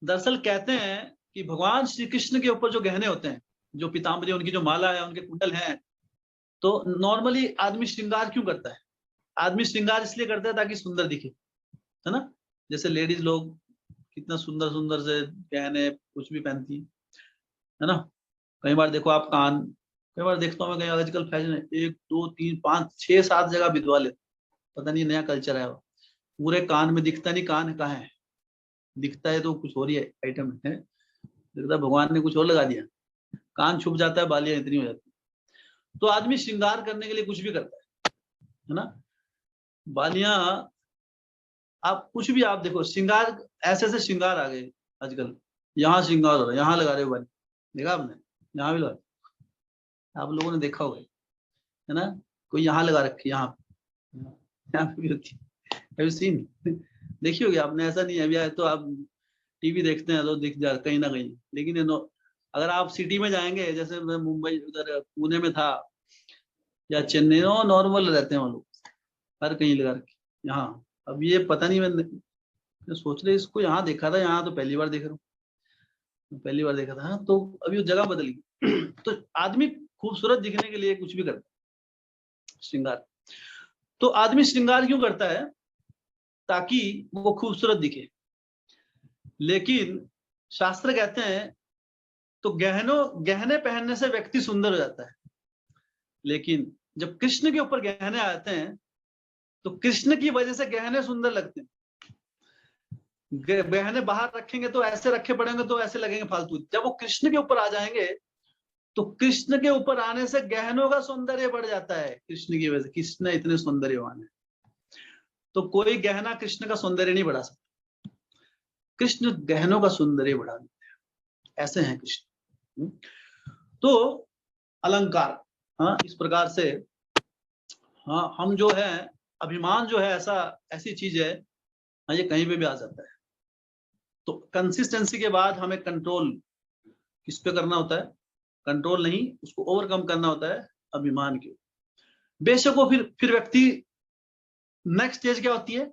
दरअसल कहते हैं कि भगवान श्री कृष्ण के ऊपर जो गहने होते हैं, जो पीताम्बरी, उनकी जो माला है, उनके कुंडल हैं, तो नॉर्मली आदमी श्रृंगार क्यों करता है, आदमी श्रृंगार इसलिए करता है ताकि सुंदर दिखे, है ना। जैसे लेडीज लोग कितना सुंदर सुंदर से गहने कुछ भी पहनती है ना। कई बार देखो आप कान, कई बार देखता हूँ मैं, कहीं आजकल फैशन है 1 2 3 5 6 7 जगह बिदवा ले, पता नहीं नया कल्चर है वो, पूरे कान में दिखता नहीं, कान कहाँ है, दिखता है तो कुछ और ही आइटम है, दिखता भगवान ने कुछ और लगा दिया, कान छुप जाता है, बालियां इतनी हो जाती है। तो आदमी श्रृंगार करने के लिए कुछ भी करता है ना। बालियां, आप कुछ भी, आप देखो श्रृंगार, ऐसे ऐसे श्रृंगार आ गए आजकल, यहाँ श्रृंगार हो रहा है, यहाँ लगा रहे हो बाली, देखा आपने, यहाँ भी लगा, आप लोगों ने देखा होगा, है ना, कोई यहाँ लगा रखी, यहाँ पे भी होती है, सीन देखी होगी आपने, ऐसा नहीं है अभी तो आप टीवी देखते हैं तो दिख जा कहीं ना कहीं, लेकिन अगर आप सिटी में जाएंगे, जैसे मैं मुंबई उधर पुणे में था या चेन्नई, नॉर्मल रहते हैं वो लोग, हर कहीं लगा रखी यहाँ। अब ये पता नहीं, मैं सोच रहे इसको यहाँ देखा था, यहाँ तो पहली बार देख रहा हूँ, पहली बार देखा था। हाँ, तो अभी वो जगह बदल गई। तो आदमी खूबसूरत दिखने के लिए कुछ भी करता है, श्रृंगार। तो आदमी श्रृंगार क्यों करता है, ताकि वो खूबसूरत दिखे। लेकिन शास्त्र कहते हैं तो गहने पहनने से व्यक्ति सुंदर हो जाता है, लेकिन जब कृष्ण के ऊपर गहने आते हैं तो कृष्ण की वजह से गहने सुंदर लगते हैं। गहने बाहर रखेंगे तो ऐसे रखे पड़ेंगे तो ऐसे लगेंगे फालतू, जब वो कृष्ण के ऊपर आ जाएंगे तो कृष्ण के ऊपर आने से गहनों का सौंदर्य बढ़ जाता है, कृष्ण की वजह से। कृष्ण इतने सौंदर्यवान है, तो कोई गहना कृष्ण का सौंदर्य नहीं बढ़ा सकता, कृष्ण गहनों का सौंदर्य बढ़ा देते हैं, ऐसे हैं कृष्ण। तो अलंकार, हाँ, इस प्रकार से, हाँ, हम जो है, अभिमान जो है ऐसी चीज है, हाँ, ये कहीं पे भी आ जाता है। तो कंसिस्टेंसी के बाद हमें कंट्रोल किस पे करना होता है, कंट्रोल नहीं, उसको ओवरकम करना होता है अभिमान के। बेशक वो फिर व्यक्ति, नेक्स्ट स्टेज क्या होती है,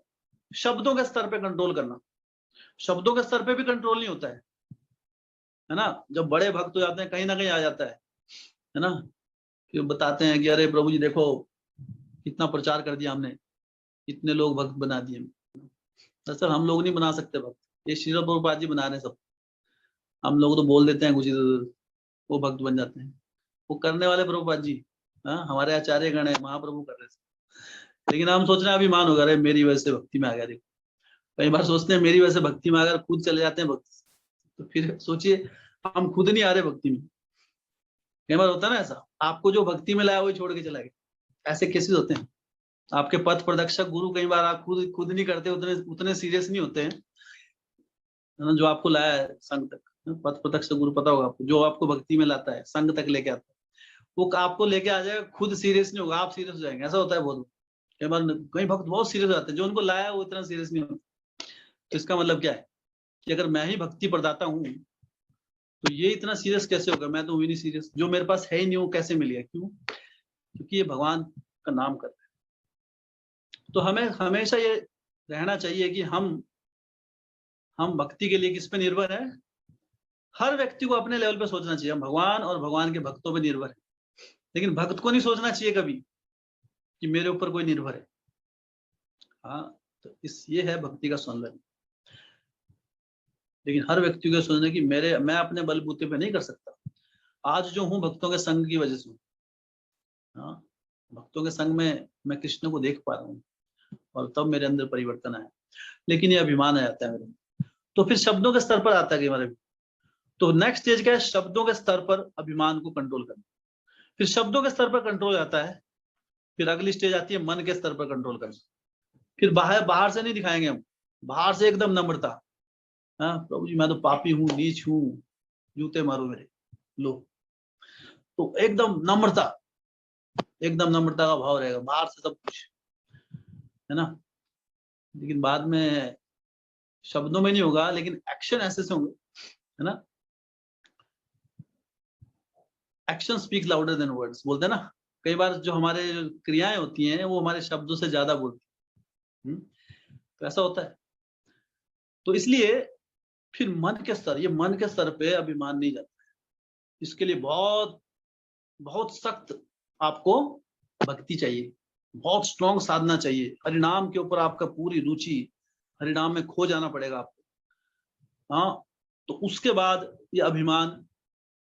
शब्दों के स्तर पे कंट्रोल करना। शब्दों के स्तर पे भी कंट्रोल नहीं होता है ना। जब बड़े भक्त हो जाते हैं कहीं ना कहीं आ जाता है ना, कि बताते हैं कि अरे प्रभु जी देखो कितना प्रचार कर दिया हमने, इतने लोग भक्त बना दिए। दरअसल हम लोग नहीं बना सकते भक्त, ये श्रील प्रभुपाद जी बना रहे हैं सब। हम लोग तो बोल देते हैं कुछ इधर, वो भक्त बन जाते हैं। वो करने वाले प्रभुपाद जी, हाँ हमारे आचार्य गण है, महाप्रभु कर रहे हैं। लेकिन हम सोच रहे हैं अभिमान होगा, अरे मेरी वजह से भक्ति में आ गया। देखो कई बार सोचते हैं मेरी वजह से भक्ति में अगर खुद चले जाते हैं भक्ति, तो फिर सोचिए हम खुद नहीं आ रहे भक्ति में। कई बार होता है ना ऐसा, आपको जो भक्ति में लाया वही छोड़ के चला गया। ऐसे केसेस होते हैं। आपके पथ प्रदर्शक गुरु कई बार आप खुद नहीं करते, उतने सीरियस नहीं होते हैं जो आपको लाया है संघ तक। पथ प्रदर्शक गुरु पता होगा आपको, जो आपको भक्ति में लाता है, संघ तक लेके आता है, वो आपको लेके आ जाएगा, खुद सीरियस नहीं होगा, आप सीरियस हो जाएंगे। ऐसा होता है बहुत कई बार। कई भक्त बहुत सीरियस हो जाते हैं, जो उनको लाया है वो इतना सीरियस नहीं होता। तो इसका मतलब क्या है कि अगर मैं ही भक्ति प्रदाता हूँ तो ये इतना सीरियस कैसे होगा? मैं तो हुई नहीं सीरियस, जो मेरे पास है ही नहीं वो कैसे मिल गया? क्यों? क्योंकि ये भगवान का नाम कर रहे हैं। तो हमें हमेशा ये रहना चाहिए कि हम भक्ति के लिए किस पे निर्भर है। हर व्यक्ति को अपने लेवल पे सोचना चाहिए, हम भगवान और भगवान के भक्तों पे निर्भर है। लेकिन भक्त को नहीं सोचना चाहिए कभी कि मेरे ऊपर कोई निर्भर है। हाँ, तो ये है भक्ति का सौंदर्य। लेकिन हर व्यक्ति को सोचना कि मैं अपने बलबूते पे नहीं कर सकता। आज जो हूँ भक्तों के संग की वजह से हूँ। हाँ, भक्तों के संग में मैं कृष्ण को देख पा रहा हूँ और तब मेरे अंदर परिवर्तन आया। लेकिन ये अभिमान आ जाता है मेरे में। तो फिर शब्दों के स्तर पर आता है कि हमारे, तो नेक्स्ट स्टेज क्या है? शब्दों के स्तर पर अभिमान को कंट्रोल करना। फिर शब्दों के स्तर पर कंट्रोल आता है, फिर अगली स्टेज आती है मन के स्तर पर कंट्रोल करना। फिर बाहर से नहीं दिखाएंगे हम, बाहर से एकदम नम्रता। हाँ प्रभु जी मैं तो पापी हूँ, नीच हूँ, जूते मारो मेरे, लो। तो एकदम नम्रता, एकदम नम्रता का भाव रहेगा, बाहर से सब कुछ है ना। लेकिन बाद में शब्दों में नहीं होगा, लेकिन एक्शन ऐसे से होंगे, है ना। Action speak louder than words बोलते हैं ना। कई बार जो हमारे क्रियाएं होती हैं वो हमारे शब्दों से ज्यादा बोलती हैं। तो ऐसा होता है। तो इसलिए फिर मन के स्तर, ये मन के स्तर पे अभिमान नहीं जाता है। इसके लिए बहुत बहुत सख्त आपको भक्ति चाहिए, बहुत स्ट्रॉन्ग साधना चाहिए। हरिनाम के ऊपर आपका पूरी रुचि, हरिनाम में खो जाना पड़ेगा आपको। हाँ, तो उसके बाद ये अभिमान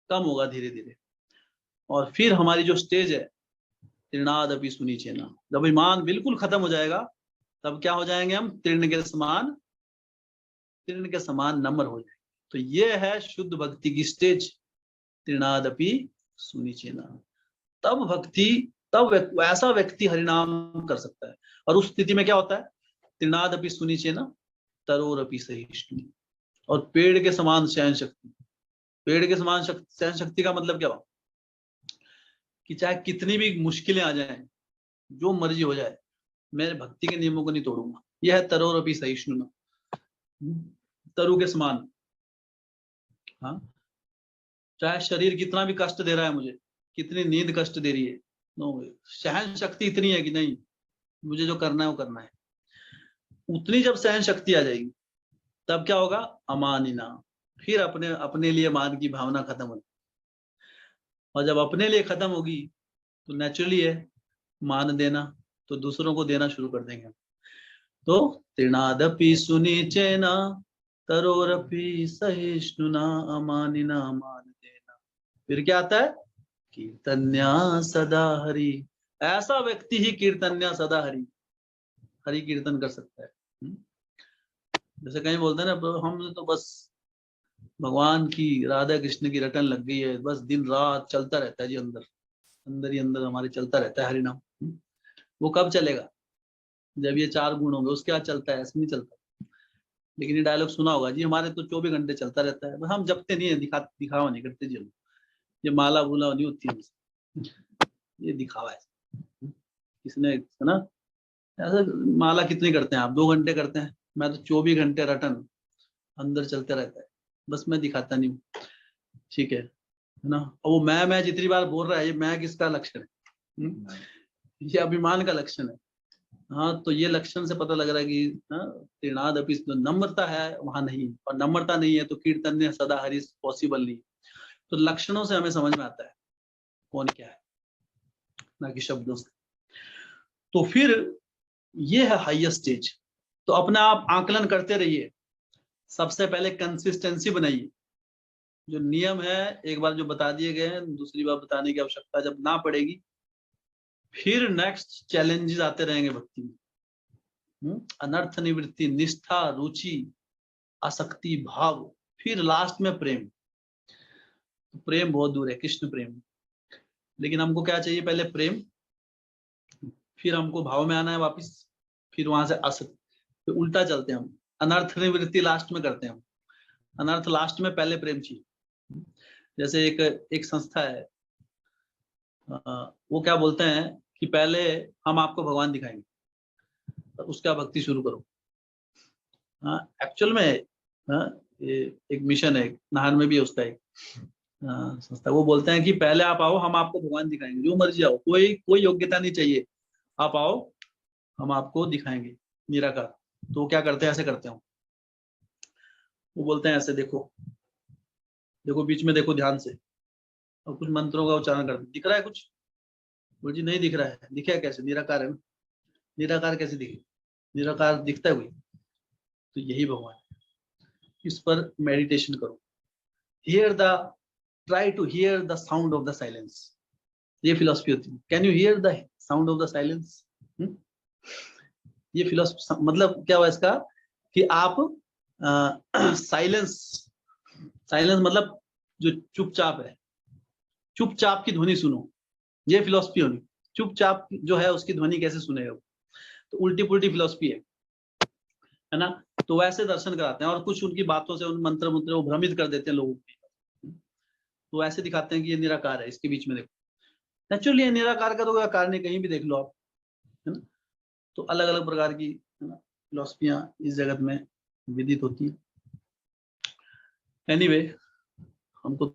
कम होगा धीरे धीरे। और फिर हमारी जो स्टेज है तृणादपि सुनीचेना, जब अभिमान बिल्कुल खत्म हो जाएगा तब क्या हो जाएंगे हम? तृण के समान नम्र हो जाएंगे। तो ये है शुद्ध भक्ति की स्टेज, तृणादपि सुनीचेना। तब ऐसा व्यक्ति हरिनाम कर सकता है। और उस स्थिति में क्या होता है? तृणादपि सुनीचेना तरोरपि सहिष्णु। और पेड़ के समान सहन शक्ति। पेड़ के समान सहन शक्ति का मतलब क्या हुआ? कि चाहे कितनी भी मुश्किलें आ जाएं, जो मर्जी हो जाए, मैं भक्ति के नियमों को नहीं तोड़ूंगा। यह है तरोरपि सहिष्णु, तरु के समान। हाँ, चाहे शरीर कितना भी कष्ट दे रहा है मुझे, कितनी नींद कष्ट दे रही है, नो, सहन शक्ति इतनी है कि नहीं, मुझे जो करना है वो करना है। उतनी जब सहन शक्ति आ जाएगी तब क्या होगा? अमानिना। फिर अपने लिए मान की भावना खत्म होगी। और जब अपने लिए खत्म होगी तो नेचुरली है मान देना, तो दूसरों को देना शुरू कर देंगे। तो तृणादपि सुनीचेना तरोरपि सहिष्णुना अमानिना मान देना। फिर क्या आता है? कीर्तन्या सदा हरि। ऐसा व्यक्ति ही कीर्तन्या सदा हरि कीर्तन कर सकता है। जैसे कहीं बोलते हैं ना, हम तो बस भगवान की, राधा कृष्ण की रटन लग गई है, बस दिन रात चलता रहता है जी, अंदर ही अंदर हमारे चलता रहता है हरिनाम। वो कब चलेगा? जब ये 4 गुण होंगे, उसके बाद चलता है, ऐसे नहीं चलता। लेकिन ये डायलॉग सुना होगा जी, हमारे तो 24 घंटे चलता रहता है, हम जपते नहीं है, दिखावा नहीं करते जी हम। ये माला भूला नहीं होती हमसे, ये दिखावा है। किसने, है ना? ऐसा माला कितनी करते हैं आप? 2 घंटे करते हैं, मैं तो 24 घंटे रटन अंदर चलते रहता है, बस मैं दिखाता नहीं हूँ। ठीक है ना। और वो मैं जितनी बार बोल रहा है, ये मैं किसका लक्षण है? ये अभिमान का लक्षण है। हाँ, तो ये लक्षण से पता लग रहा है कि तीर्णाद अपि, नम्रता है वहां नहीं, और नम्रता नहीं है तो कीर्तन्य सदा हरि पॉसिबल नहीं। तो लक्षणों से हमें समझ में आता है कौन क्या है, ना कि शब्दों से। तो फिर ये है हाईएस्ट स्टेज। तो अपना आप आकलन करते रहिए। सबसे पहले कंसिस्टेंसी बनाइए। जो नियम है एक बार जो बता दिए गए हैं, दूसरी बार बताने की आवश्यकता जब ना पड़ेगी। फिर नेक्स्ट चैलेंजेस आते रहेंगे भक्ति में। अनर्थ निवृत्ति, निष्ठा, रुचि, आसक्ति, भाव, फिर लास्ट में प्रेम। प्रेम बहुत दूर है, कृष्ण प्रेम। लेकिन हमको क्या चाहिए, पहले प्रेम, फिर हमको भाव में आना है वापिस, फिर वहां से आसक्ति, फिर उल्टा चलते हैं हम। अनर्थ निवृत्ति लास्ट में करते हैं हम, अनर्थ लास्ट में, पहले प्रेम चाहिए। जैसे एक संस्था है, वो क्या बोलते हैं कि पहले हम आपको भगवान दिखाएंगे, तो उसका भक्ति शुरू करो। एक्चुअल में ये एक मिशन है, नाहन में भी है उसका एक संस्था। वो बोलते हैं कि पहले आप आओ, हम आपको भगवान दिखाएंगे, जो मर्जी आओ, कोई कोई योग्यता नहीं चाहिए, आप आओ हम आपको दिखाएंगे निराकार। तो वो क्या करते हैं, ऐसे करते हैं। वो बोलते हैं ऐसे, देखो देखो बीच में देखो ध्यान से, और कुछ मंत्रों का उच्चारण करते, दिख रहा है कुछ? बोल जी नहीं दिख रहा है। दिखे कैसे, निराकार है ना। निराकार कैसे दिखे, निराकार दिखता है कोई? तो यही भगवान है। इस पर मेडिटेशन करो। Hear the, try to hear the sound of the silence. ये फिलॉसफी होती है। Can you hear the sound of the silence? ये फिलॉसफी मतलब क्या हुआ इसका, कि आप साइलेंस, साइलेंस मतलब जो चुपचाप है, चुपचाप की ध्वनि सुनो। ये फिलॉसफी होनी। चुपचाप जो है उसकी ध्वनि कैसे सुनेगा? तो उल्टी पुल्टी फिलॉसफी है ना। तो वैसे दर्शन कराते हैं, और कुछ उनकी बातों से, उन मंत्र मंत्र वो भ्रमित कर देते हैं लोगों को। तो ऐसे दिखाते हैं कि ये निराकार है, इसके बीच में देखो। नेचुरली ये निराकार का तो कोई आकार नहीं, कहीं भी देख लो आप, है ना। तो अलग अलग प्रकार की, है ना, फिलॉसफियां इस जगत में विदित होती है। एनीवे, हमको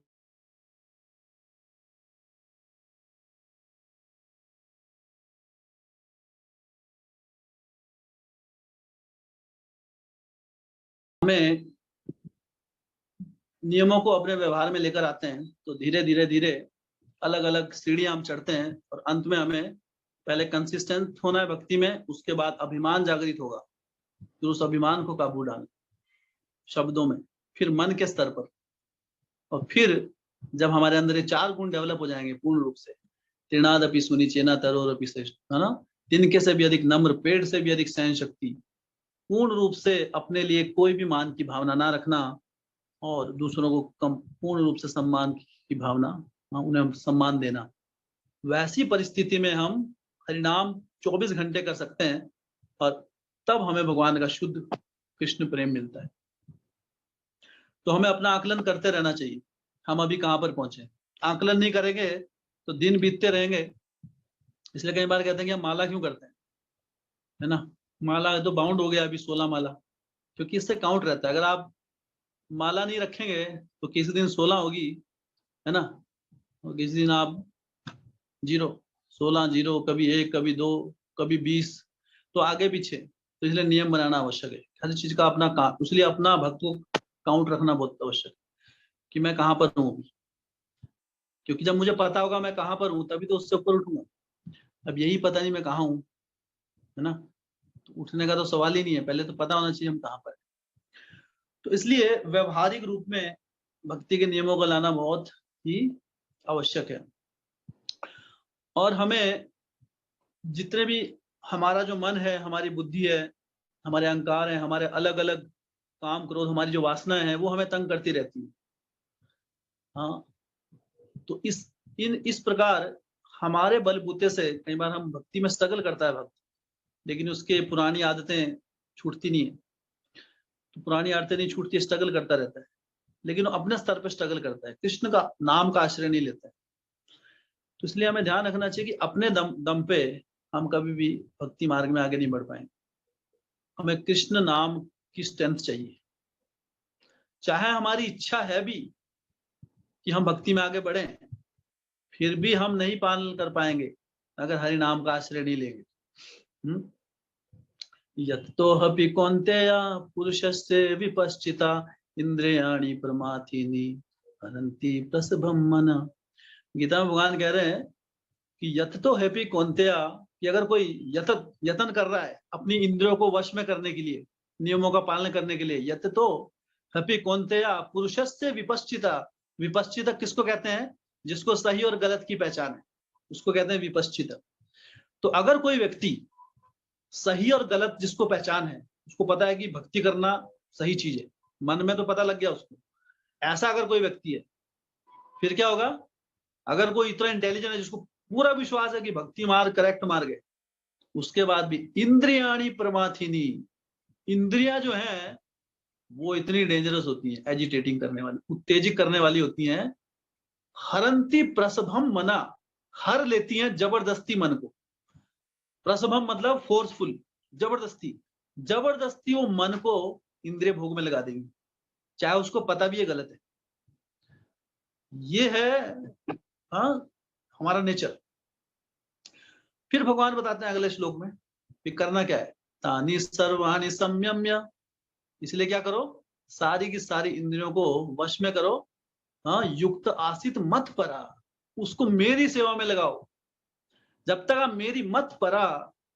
हमें नियमों को अपने व्यवहार में लेकर आते हैं, तो धीरे धीरे धीरे अलग अलग सीढ़ियां हम चढ़ते हैं, और अंत में हमें पहले कंसिस्टेंट होना है भक्ति में, उसके बाद अभिमान जागृत होगा, फिर उस अभिमान को काबू डालना शब्दों में, फिर मन के स्तर पर, और फिर जब हमारे अंदर ये 4 गुण डेवलप हो जाएंगे पूर्ण रूप से, तृणादपि सुनिचेना तरोरपि श्रेष्ठ, है ना, तिनके से भी अधिक नम्र, पेड़ से भी अधिक सहन शक्ति, पूर्ण रूप से अपने लिए कोई भी मान की भावना ना रखना, और दूसरों को कम पूर्ण रूप से सम्मान की भावना, उन्हें सम्मान देना। वैसी परिस्थिति में हम हरिनाम 24 घंटे कर सकते हैं, और तब हमें भगवान का शुद्ध कृष्ण प्रेम मिलता है। तो हमें अपना आकलन करते रहना चाहिए, हम अभी कहाँ पर पहुंचे। आकलन नहीं करेंगे तो दिन बीतते रहेंगे। इसलिए कई बार कहते हैं कि हम माला क्यों करते हैं, है ना। माला तो बाउंड हो गया अभी 16 माला, क्योंकि इससे काउंट रहता है। अगर आप माला नहीं रखेंगे तो किसी दिन 16 होगी, है ना, और किसी दिन आप 0, 16, 0, कभी 1, कभी 2, कभी 20, तो आगे पीछे। तो इसलिए नियम बनाना आवश्यक है, हर चीज का अपना काम। इसलिए अपना भक्त को काउंट रखना बहुत आवश्यक है, कि मैं कहाँ पर हूँ अभी। क्योंकि जब मुझे पता होगा मैं कहाँ पर हूँ, तभी तो उससे ऊपर उठूंगा। अब यही पता नहीं मैं कहाँ हूँ, है ना, तो उठने का तो सवाल ही नहीं है। पहले तो पता होना चाहिए हम कहाँ पर। तो इसलिए व्यवहारिक रूप में भक्ति के नियमों को लाना बहुत ही आवश्यक है। और हमें जितने भी हमारा जो मन है, हमारी बुद्धि है, हमारे अहंकार है, हमारे अलग अलग काम क्रोध, हमारी जो वासनाएं हैं, वो हमें तंग करती रहती है। हाँ, तो इस प्रकार हमारे बलबूते से कई बार हम भक्ति में स्ट्रगल करता है भक्त, लेकिन उसके पुरानी आदतें छूटती नहीं है। तो पुरानी आदतें नहीं छूटती, स्ट्रगल करता रहता है, लेकिन वो अपने स्तर पर स्ट्रगल करता है, कृष्ण का नाम का आश्रय नहीं लेता है। तो इसलिए हमें ध्यान रखना चाहिए कि अपने दम पे हम कभी भी भक्ति मार्ग में आगे नहीं बढ़ पाएंगे। हमें कृष्ण नाम की स्ट्रेंथ चाहिए। चाहे हमारी इच्छा है भी कि हम भक्ति में आगे बढ़े, फिर भी हम नहीं पालन कर पाएंगे अगर हरि नाम का आश्रय नहीं लेंगे। यत्तो हपि कौन्तेय पुरुषस्य विपश्चिता इंद्रियाणि प्रमाथीनि हरन्ति प्रसभम मन। गीता में भगवान कह रहे हैं कि यत तो हैप्पी कौन्तेया, कि अगर कोई यतन कर रहा है अपनी इंद्रियों को वश में करने के लिए, नियमों का पालन करने के लिए, यत तो हैप्पी कौन्तेया पुरुषस्य विपश्चिता। विपश्चिता किसको कहते हैं? जिसको सही और गलत की पहचान है, उसको कहते हैं विपश्चिता। तो अगर कोई व्यक्ति सही और गलत जिसको पहचान है, उसको पता है कि भक्ति करना सही चीज है, मन में तो पता लग गया उसको, ऐसा अगर कोई व्यक्ति है, फिर क्या होगा? अगर कोई इतना इंटेलिजेंट है जिसको पूरा विश्वास है कि भक्ति मार्ग करेक्ट मार्ग है, उसके बाद भी इंद्रियाणी प्रमाथिनी, इंद्रियां जो हैं वो इतनी डेंजरस होती हैं, एजिटेटिंग करने वाली, उत्तेजित करने वाली होती हैं। हरंती प्रसभम मना, हर लेती हैं जबरदस्ती मन को। प्रसभम मतलब फोर्सफुल, जबरदस्ती। जबरदस्ती वो मन को इंद्रिय भोग में लगा देंगी, चाहे उसको पता भी है गलत है। ये है हमारा नेचर। फिर भगवान बताते हैं अगले श्लोक में कि करना क्या है। तानि सर्वाणि संयम्य, इसलिए क्या करो? सारी की सारी इंद्रियों को वश में करो। युक्त आसित मत परा, उसको मेरी सेवा में लगाओ। जब तक आप मेरी मत परा,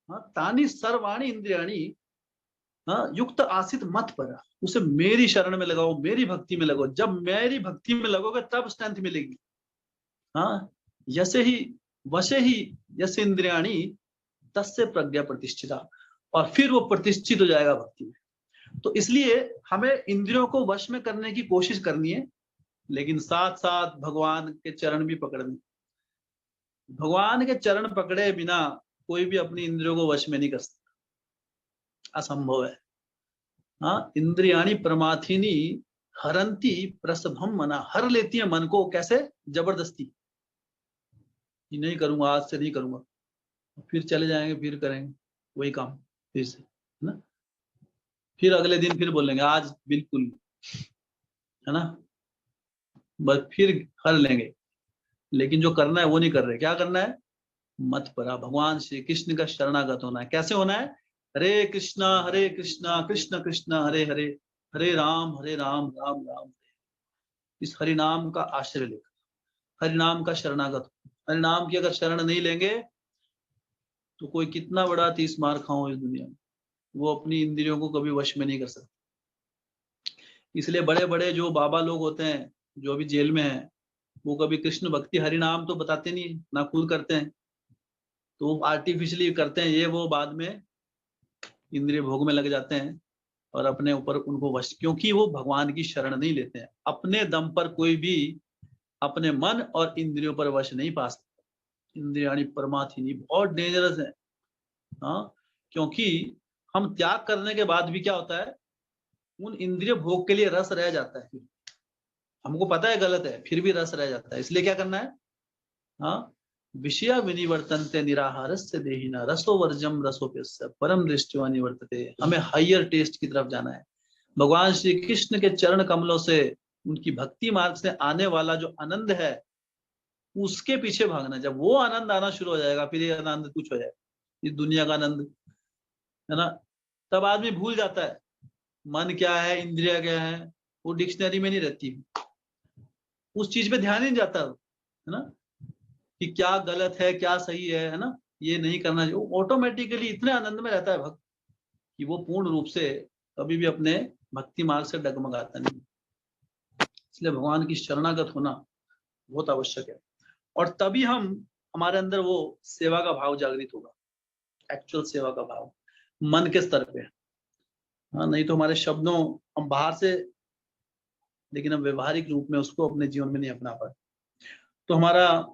तानि सर्वाणि इंद्रियाणी युक्त आसित मत परा, उसे मेरी शरण में लगाओ, मेरी भक्ति में लगाओ। जब मेरी भक्ति में लगोगे तब स्ट्रेंथ मिलेगी। यसे ही वशे ही यसे इंद्रियाणी तस्य प्रज्ञा प्रतिष्ठिता, और फिर वो प्रतिष्ठित हो जाएगा भक्ति में। तो इसलिए हमें इंद्रियों को वश में करने की कोशिश करनी है, लेकिन साथ साथ भगवान के चरण भी पकड़ने। भगवान के चरण पकड़े बिना कोई भी अपनी इंद्रियों को वश में नहीं कर सकता, असंभव है। इंद्रियाणी प्रमाथिनी हरंती प्रसभम मना, हर लेती है मन को। कैसे? जबरदस्ती, कि नहीं करूंगा, आज से नहीं करूंगा, फिर चले जाएंगे, फिर करेंगे वही काम फिर से, है ना। फिर अगले दिन फिर बोलेंगे आज बिल्कुल, है ना, बस फिर कर लेंगे, लेकिन जो करना है वो नहीं कर रहे। क्या करना है? मत परा, भगवान श्री कृष्ण का शरणागत होना है। कैसे होना है? हरे कृष्णा कृष्ण कृष्ण हरे हरे, हरे राम राम राम हरे। इस हरि नाम का आश्रय लेकर, हरि नाम का शरणागत। हरि नाम की अगर शरण नहीं लेंगे तो कोई कितना बड़ा 30 मार खाओ इस दुनिया में, वो अपनी इंद्रियों को कभी वश में नहीं कर सकता। इसलिए बड़े बड़े जो बाबा लोग होते हैं, जो अभी जेल में हैं, वो कभी कृष्ण भक्ति हरि नाम तो बताते नहीं है, ना खुद करते हैं, तो आर्टिफिशियली करते हैं ये वो, बाद में इंद्रिय भोग में लग जाते हैं और अपने ऊपर उनको वश, क्योंकि वो भगवान की शरण नहीं लेते हैं। अपने दम पर कोई भी अपने मन और इंद्रियों पर वश नहीं पा सकता। इंद्रियाणी परमाथिनी बहुत डेंजरस है। क्योंकि हम त्याग करने के बाद भी क्या होता है, उन इंद्रिय भोग के लिए रस रह जाता है। फिर हमको पता है गलत है, फिर भी रस रह जाता है। इसलिए क्या करना है? विषया विनिवर्तन्ते निराहारस्य देहिना रसो वर्जम रसोप्यस्य परम दृष्टिवा निवर्तते। हमें हायर टेस्ट की तरफ जाना है। भगवान श्री कृष्ण के चरण कमलों से, उनकी भक्ति मार्ग से आने वाला जो आनंद है, उसके पीछे भागना। जब वो आनंद आना शुरू हो जाएगा, फिर ये आनंद कुछ हो जाएगा, इस दुनिया का आनंद, है ना। तब आदमी भूल जाता है मन क्या है, इंद्रिया क्या है, वो डिक्शनरी में नहीं रहती, उस चीज पे ध्यान ही नहीं जाता, है ना, कि क्या गलत है क्या सही है ना, ये नहीं करना चाहिए। ऑटोमेटिकली इतने आनंद में रहता है भक्त कि वो पूर्ण रूप से कभी भी अपने भक्ति मार्ग से डगमगाता नहीं। इसलिए भगवान की शरणागत होना बहुत आवश्यक है, और तभी हमारे अंदर वो सेवा का भाव जागृत होगा, एक्चुअल सेवा का भाव मन के स्तर पे। नहीं तो हमारे शब्दों, हम बाहर से, लेकिन हम व्यवहारिक रूप में उसको अपने जीवन में नहीं अपना पाए। तो हमारा,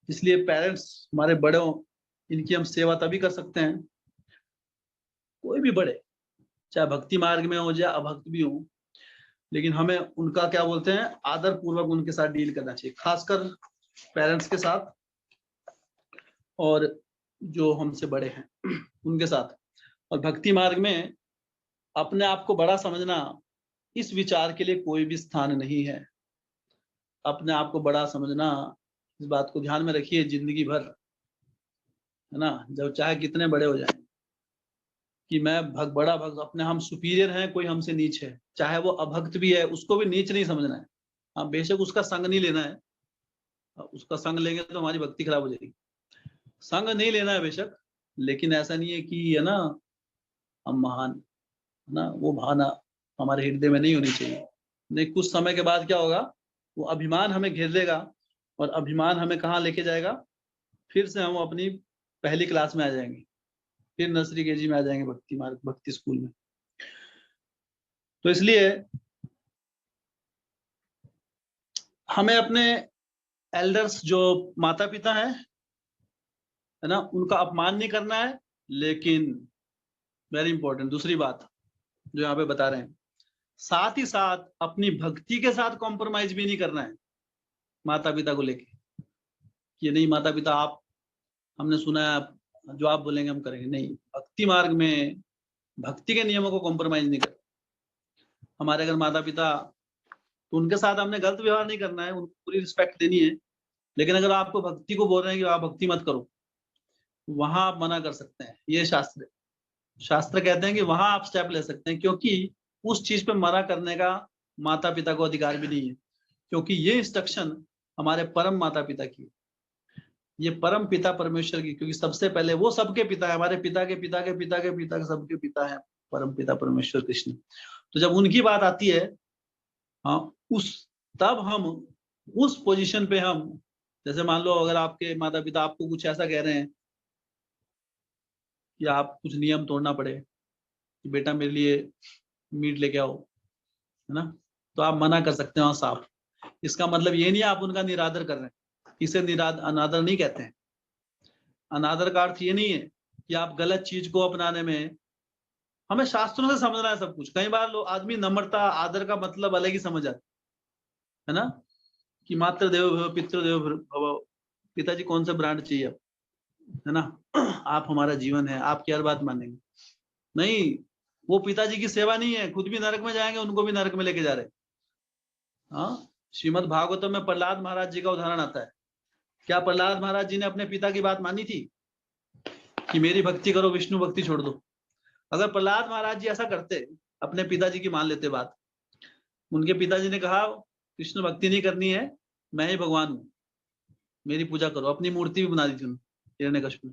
इसलिए पेरेंट्स, हमारे बड़ों, इनकी हम सेवा तभी कर सकते हैं, कोई भी बड़े, चाहे भक्ति मार्ग में हो या अभक्त भी हो, लेकिन हमें उनका क्या बोलते हैं, आदर पूर्वक उनके साथ डील करना चाहिए, खासकर पेरेंट्स के साथ, और जो हमसे बड़े हैं उनके साथ। और भक्ति मार्ग में अपने आप को बड़ा समझना, इस विचार के लिए कोई भी स्थान नहीं है। अपने आप को बड़ा समझना, इस बात को ध्यान में रखिए जिंदगी भर, है ना, जब चाहे कितने बड़े हो जाएं, कि मैं बड़ा भक्त, अपने हम सुपीरियर हैं, कोई हमसे नीच है, चाहे वो अभक्त भी है उसको भी नीच नहीं समझना है। हाँ बेशक उसका संग नहीं लेना है, उसका संग लेंगे तो हमारी भक्ति खराब हो जाएगी। संग नहीं लेना है बेशक, लेकिन ऐसा नहीं है कि है ना हम महान, है ना, वो भावना हमारे हृदय में नहीं होनी चाहिए। नहीं, कुछ समय के बाद क्या होगा, वो अभिमान हमें घेर लेगा, और अभिमान हमें कहाँ लेके जाएगा, फिर से हम अपनी पहली क्लास में आ जाएंगे, फिर नर्सरी केजी में आ जाएंगे भक्ति मार्ग, भक्ति स्कूल में। तो इसलिए हमें अपने एल्डर्स जो माता पिता है ना, उनका अपमान नहीं करना है। लेकिन वेरी इंपॉर्टेंट दूसरी बात जो यहाँ पे बता रहे हैं, साथ ही साथ अपनी भक्ति के साथ कॉम्प्रोमाइज भी नहीं करना है माता पिता को लेके, कि नहीं माता पिता आप, हमने सुना है आप जो आप बोलेंगे हम करेंगे। नहीं, भक्ति मार्ग में भक्ति के नियमों को कॉम्प्रोमाइज नहीं करना। हमारे अगर माता पिता, तो उनके साथ हमने गलत व्यवहार नहीं करना है, उनको पूरी रिस्पेक्ट देनी है। लेकिन अगर आपको भक्ति को बोल रहे हैं कि आप भक्ति मत करो, वहां आप मना कर सकते हैं। ये शास्त्र कहते हैं कि वहां आप स्टेप ले सकते हैं, क्योंकि उस चीज पे मना करने का माता पिता को अधिकार भी नहीं है, क्योंकि ये इंस्ट्रक्शन हमारे परम माता पिता की है, ये परम पिता परमेश्वर की, क्योंकि सबसे पहले वो सबके पिता है, हमारे पिता के पिता के पिता के पिता के सबके पिता है परम पिता परमेश्वर कृष्ण। तो जब उनकी बात आती है, हाँ, तब हम उस पोजीशन पे हम, जैसे मान लो अगर आपके माता पिता आपको कुछ ऐसा कह रहे हैं कि आप कुछ नियम तोड़ना पड़े, कि बेटा मेरे लिए मीट लेके आओ, है ना, तो आप मना कर सकते हो साफ। इसका मतलब ये नहीं आप उनका निरादर कर रहे हैं, इसे अनादर नहीं कहते हैं। अनादर का अर्थ ये नहीं है कि आप गलत चीज को अपनाने में, हमें शास्त्रों से समझना है सब कुछ। कई बार लोग आदमी नम्रता आदर का मतलब अलग ही समझ जाते है ना, कि मातृ देवो भव पितृ देवो भव, पिताजी कौन सा ब्रांड चाहिए, है ना, आप हमारा जीवन है, आपकी हर बात मानेंगे। नहीं, वो पिताजी की सेवा नहीं है, खुद भी नरक में जाएंगे, उनको भी नरक में लेके जा रहे। हाँ, श्रीमद् भागवतम में प्रहलाद महाराज जी का उदाहरण आता है। क्या प्रहलाद महाराज जी ने अपने पिता की बात मानी थी कि मेरी भक्ति करो, विष्णु भक्ति छोड़ दो? अगर प्रहलाद महाराज जी ऐसा करते, अपने पिताजी की मान लेते बात, उनके पिताजी ने कहा कृष्ण भक्ति नहीं करनी है, मैं ही भगवान हूं, मेरी पूजा करो, अपनी मूर्ति भी बना दी थी उन्होंने, हिरण्यकश्यप ने।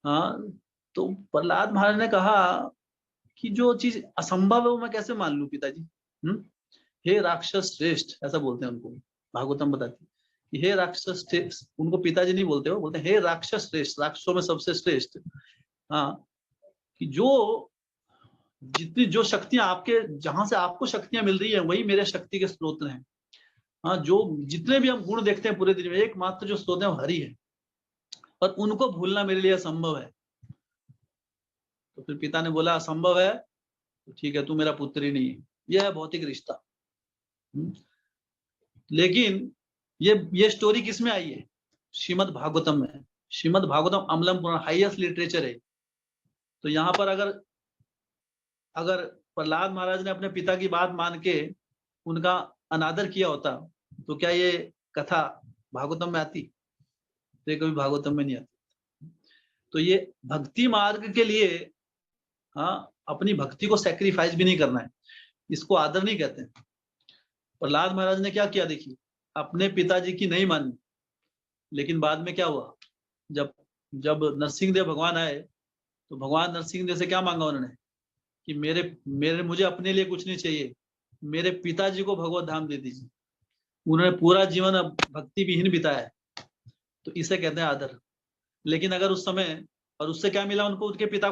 हाँ, तो प्रहलाद महाराज ने कहा कि जो चीज असंभव है वो मैं कैसे मान लूं पिताजी। हे राक्षस श्रेष्ठ, ऐसा बोलते हैं उनको, भागवतम बताती है कि हे राक्षस श्रेष्ठ, उनको पिताजी नहीं बोलते, हो बोलते हैं हे राक्षस श्रेष्ठ, राक्षसों में सबसे श्रेष्ठ। हाँ, कि जो जितनी जो शक्तियां आपके, जहां से आपको शक्तियां मिल रही है वही मेरे शक्ति के स्रोत हैं। हाँ, जो जितने भी हम गुण देखते हैं पूरे दिन में, एकमात्र जो स्रोत है वो हरि है, और उनको भूलना मेरे लिए असंभव है। तो फिर पिता ने बोला असंभव है तो ठीक है, तू मेरा पुत्र ही नहीं है। यह है भौतिक रिश्ता। लेकिन ये स्टोरी किस में आई है? श्रीमद् भागवतम में। श्रीमद् भागवतम अमलम पुराण हाईएस्ट लिटरेचर है। तो यहाँ पर अगर प्रहलाद महाराज ने अपने पिता की बात मान के उनका अनादर किया होता, तो क्या ये कथा भागवतम में आती? तो ये कभी भागवतम में नहीं आती। तो ये भक्ति मार्ग के लिए, हाँ, अपनी भक्ति को सैक्रिफाइस भी नहीं करना है, इसको आदर नहीं कहते हैं। प्रहलाद महाराज ने क्या किया देखिए, अपने पिताजी की नहीं मानी, लेकिन बाद में क्या हुआ, जब जब नरसिंह देव भगवान आए, तो भगवान नरसिंह देव से क्या मांगा उन्होंने कि मेरे मेरे मुझे अपने लिए कुछ नहीं चाहिए, मेरे पिताजी को भगवत धाम दे दीजिए। उन्होंने पूरा जीवन अब भक्ति विहीन बिताया है, तो इसे कहते हैं आदर। लेकिन अगर उस समय, और उससे क्या मिला उनको, उनके पिता